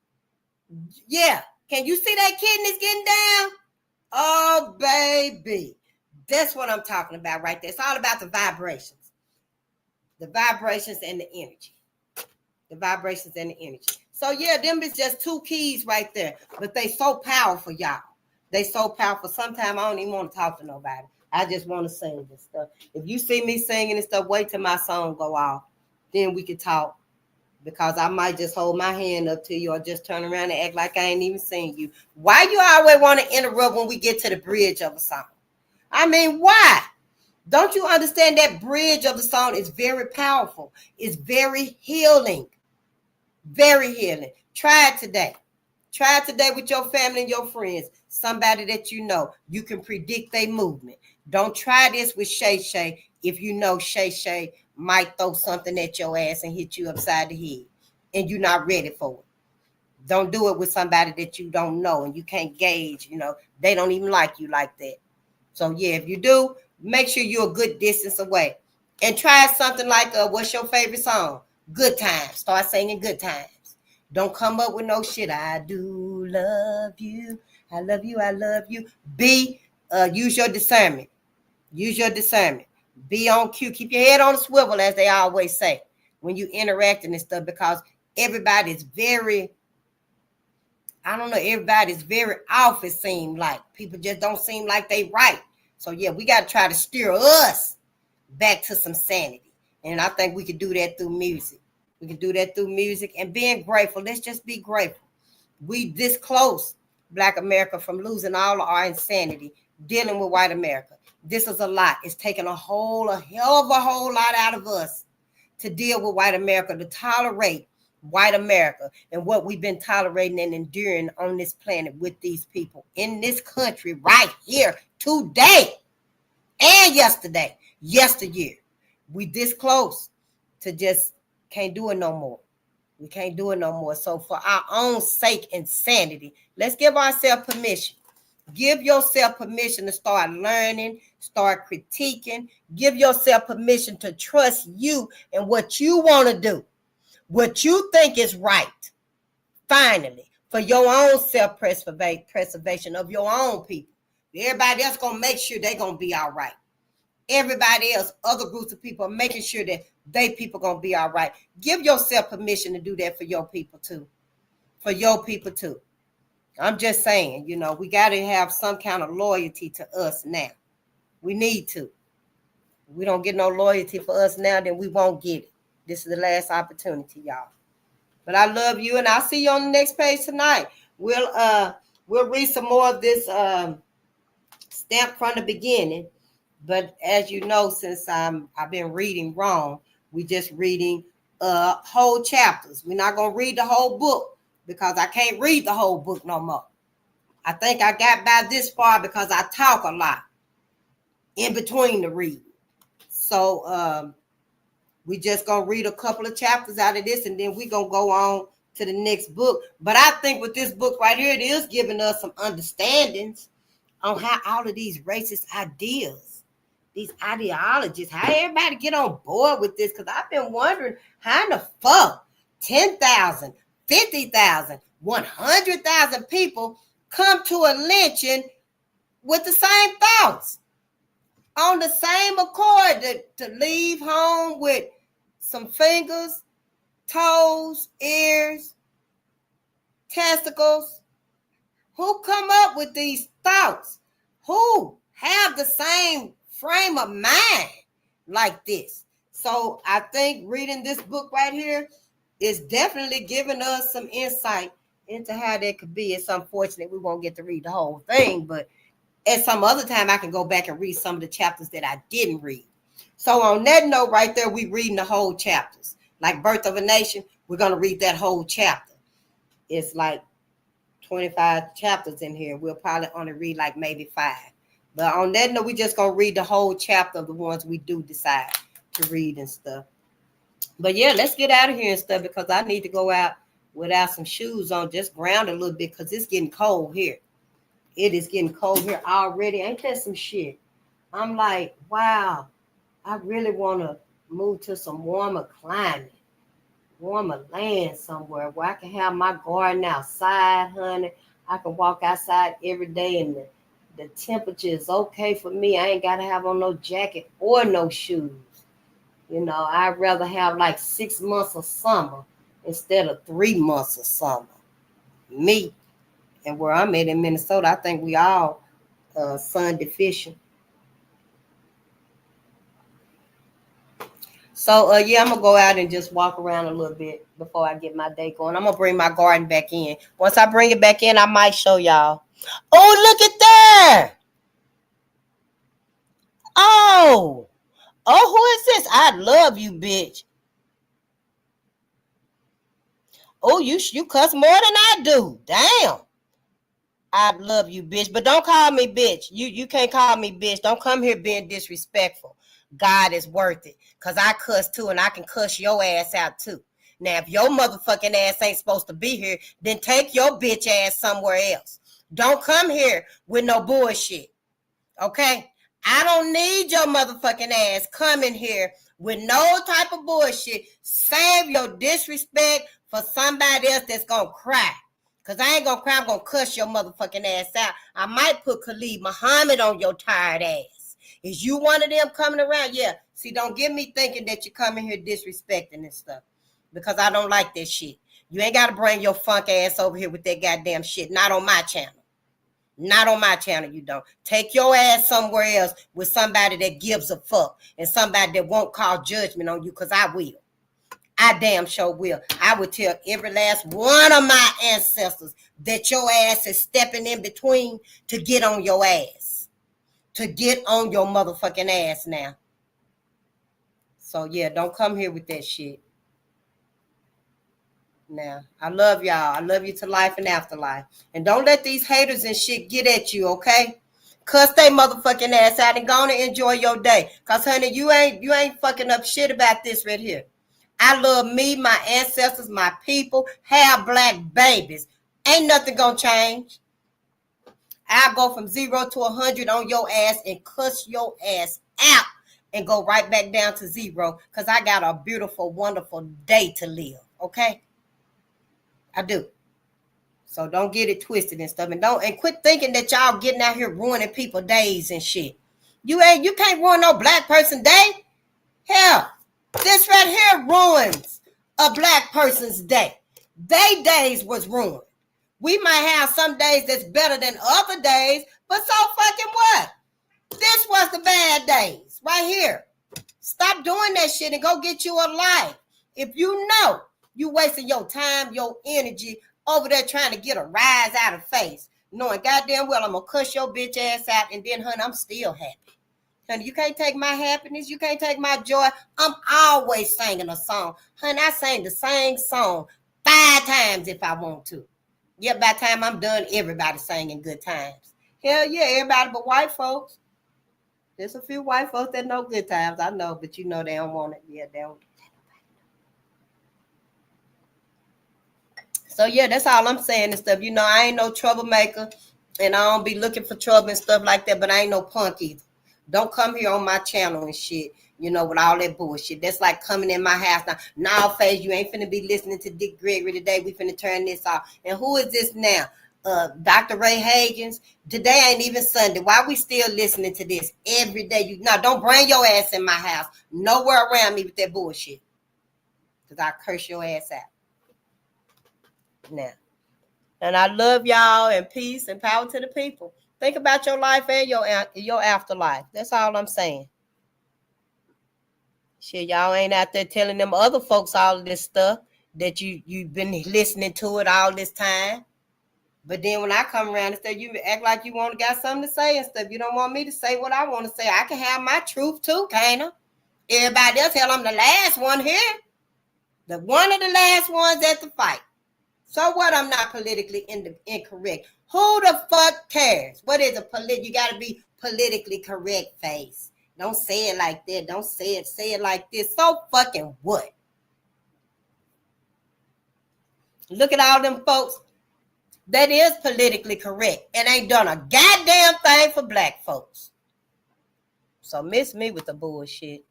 Yeah. Can you see their kidneys getting down? Oh, baby. That's what I'm talking about right there. It's all about the vibrations. The vibrations and the energy. The vibrations and the energy. So, yeah, them is just two keys right there. But they so powerful, y'all. They so powerful. Sometimes I don't even want to talk to nobody. I just want to sing this stuff. If you see me singing and stuff, wait till my song go off. Then we can talk. Because I might just hold my hand up to you or just turn around and act like I ain't even seen you. Why you always want to interrupt when we get to the bridge of a song? I mean, why? Don't you understand that bridge of the song is very powerful? It's very healing. Very healing. Try it today. Try it today with your family and your friends. Somebody that you know. You can predict their movement. Don't try this with Shay Shay if you know Shay Shay might throw something at your ass and hit you upside the head and you're not ready for it. Don't do it with somebody that you don't know and you can't gauge, they don't even like you like that. So yeah, if you do, make sure you're a good distance away and try something like, what's your favorite song? Good Times. Start singing Good Times. Don't come up with no shit. I do love you. I love you. I love you. Use your discernment. Use your discernment. Be on cue. Keep your head on the swivel, as they always say, when you interacting and stuff, because everybody's very off, it seems like. People just don't seem like they right. So, yeah, we got to try to steer us back to some sanity. And I think we can do that through music. We can do that through music and being grateful. Let's just be grateful. We this close, Black America, from losing all of our insanity, dealing with white America. This is a lot. It's taken a hell of a whole lot out of us to deal with white America, to tolerate white America and what we've been tolerating and enduring on this planet with these people in this country right here today and yesteryear. We this close to just can't do it no more. We can't do it no more. So for our own sake and sanity, let's give ourselves permission. Give yourself permission to start learning, start critiquing. Give yourself permission to trust you and what you want to do, what you think is right. Finally, for your own self-preservation of your own people. Everybody else going to make sure they're going to be all right. Everybody else, other groups of people, are making sure that they people going to be all right. Give yourself permission to do that for your people too. For your people too. I'm just saying, we got to have some kind of loyalty to us now. We need to. If we don't get no loyalty for us now, then we won't get it. This is the last opportunity, y'all. But I love you, and I'll see you on the next page tonight. We'll read some more of this stamp from the beginning. But as you know, since I've been reading wrong, we're just reading whole chapters. We're not going to read the whole book because I can't read the whole book no more. I think I got by this far because I talk a lot in between the reading. So we just going to read a couple of chapters out of this, and then we're going to go on to the next book. But I think with this book right here, it is giving us some understandings on how all of these racist ideas, these ideologies, how everybody get on board with this. Because I've been wondering how in the fuck 10,000, 50,000, 100,000 people come to a lynching with the same thoughts, on the same accord, to leave home with some fingers, toes, ears, testicles. Who come up with these thoughts? Who have the same frame of mind like this? So I think reading this book right here is definitely giving us some insight into how that could be. It's unfortunate we won't get to read the whole thing, but at some other time I can go back and read some of the chapters that I didn't read. So on that note right there, we reading the whole chapters. Like Birth of a Nation, we're going to read that whole chapter. It's like 25 chapters in here. We'll probably only read like maybe 5. But on that note, we just going to read the whole chapter of the ones we do decide to read and stuff. But yeah, let's get out of here and stuff, because I need to go out without some shoes on, just ground a little bit, because it's getting cold here. It is getting cold here already. Ain't that some shit? I'm like, wow, I really want to move to some warmer climate, warmer land somewhere where I can have my garden outside, honey. I can walk outside every day and the temperature is okay for me. I ain't got to have on no jacket or no shoes. You know, I'd rather have like 6 months of summer instead of 3 months of summer. Me. And where I'm at in Minnesota, I think we all sun deficient. So, yeah, I'm going to go out and just walk around a little bit before I get my day going. I'm going to bring my garden back in. Once I bring it back in, I might show y'all. Oh, look at there. Oh, who is this? I love you, bitch. Oh, you cuss more than I do. Damn. I love you, bitch. But don't call me bitch. You can't call me bitch. Don't come here being disrespectful. God is worth it. Because I cuss too, and I can cuss your ass out too. Now, if your motherfucking ass ain't supposed to be here, then take your bitch ass somewhere else. Don't come here with no bullshit. Okay? I don't need your motherfucking ass coming here with no type of bullshit. Save your disrespect for somebody else that's going to cry. Because I ain't going to cry. I'm going to cuss your motherfucking ass out. I might put Khalid Muhammad on your tired ass. Is you one of them coming around? Yeah. See, don't get me thinking that you're coming here disrespecting and stuff. Because I don't like that shit. You ain't got to bring your funk ass over here with that goddamn shit. Not on my channel. Not on my channel, you don't. Take your ass somewhere else with somebody that gives a fuck. And somebody that won't call judgment on you, because I will. I damn sure will. I would tell every last one of my ancestors that your ass is stepping in between to get on your ass. To get on your motherfucking ass now. So yeah, don't come here with that shit. Now, I love y'all. I love you to life and afterlife. And don't let these haters and shit get at you, okay? Cuss they motherfucking ass out and go on and enjoy your day. Because, honey, you ain't fucking up shit about this right here. I love me, my ancestors, my people, have black babies. Ain't nothing gonna change. I'll go from 0 to 100 on your ass and cuss your ass out and go right back down to 0, because I got a beautiful, wonderful day to live, okay? I do. So don't get it twisted and stuff. And quit thinking that y'all getting out here ruining people's days and shit. You can't ruin no black person day. Hell, this right here ruins a black person's day. They days was ruined. We might have some days that's better than other days, but so fucking what? This was the bad days right here. Stop doing that shit and go get you a life. If you know you wasting your time, your energy over there trying to get a rise out of face, knowing goddamn well I'm going to cuss your bitch ass out, and then, honey, I'm still happy. Honey, you can't take my happiness. You can't take my joy. I'm always singing a song. Honey, I sing the same song 5 times if I want to. Yeah, by the time I'm done, everybody singing good times. Hell yeah, everybody but white folks. There's a few white folks that know good times. I know, but you know they don't want it. Yeah, they don't. So, yeah, that's all I'm saying and stuff. You know, I ain't no troublemaker, and I don't be looking for trouble and stuff like that, but I ain't no punk either. Don't come here on my channel and shit, you know, with all that bullshit. That's like coming in my house now. Nah, Faze, you ain't finna be listening to Dick Gregory today. We finna turn this off. And who is this now? Dr. Ray Hagens. Today ain't even Sunday. Why we still listening to this every day? Don't bring your ass in my house. Nowhere around me with that bullshit. Because I curse your ass out. Now. And I love y'all, and peace and power to the people. Think about your life and your afterlife. That's all I'm saying. Shit, y'all ain't out there telling them other folks all of this stuff that you've been listening to it all this time. But then when I come around and stuff, you act like you want to got something to say and stuff. You don't want me to say what I want to say. I can have my truth too, can't I? Everybody else, hell, I'm the last one here. The one of the last ones at the fight. So what? I'm not politically incorrect. Who the fuck cares? What is you got to be politically correct, face. Don't say it like that. Don't say it. Say it like this. So fucking what? Look at all them folks that is politically correct and ain't done a goddamn thing for black folks. So miss me with the bullshit.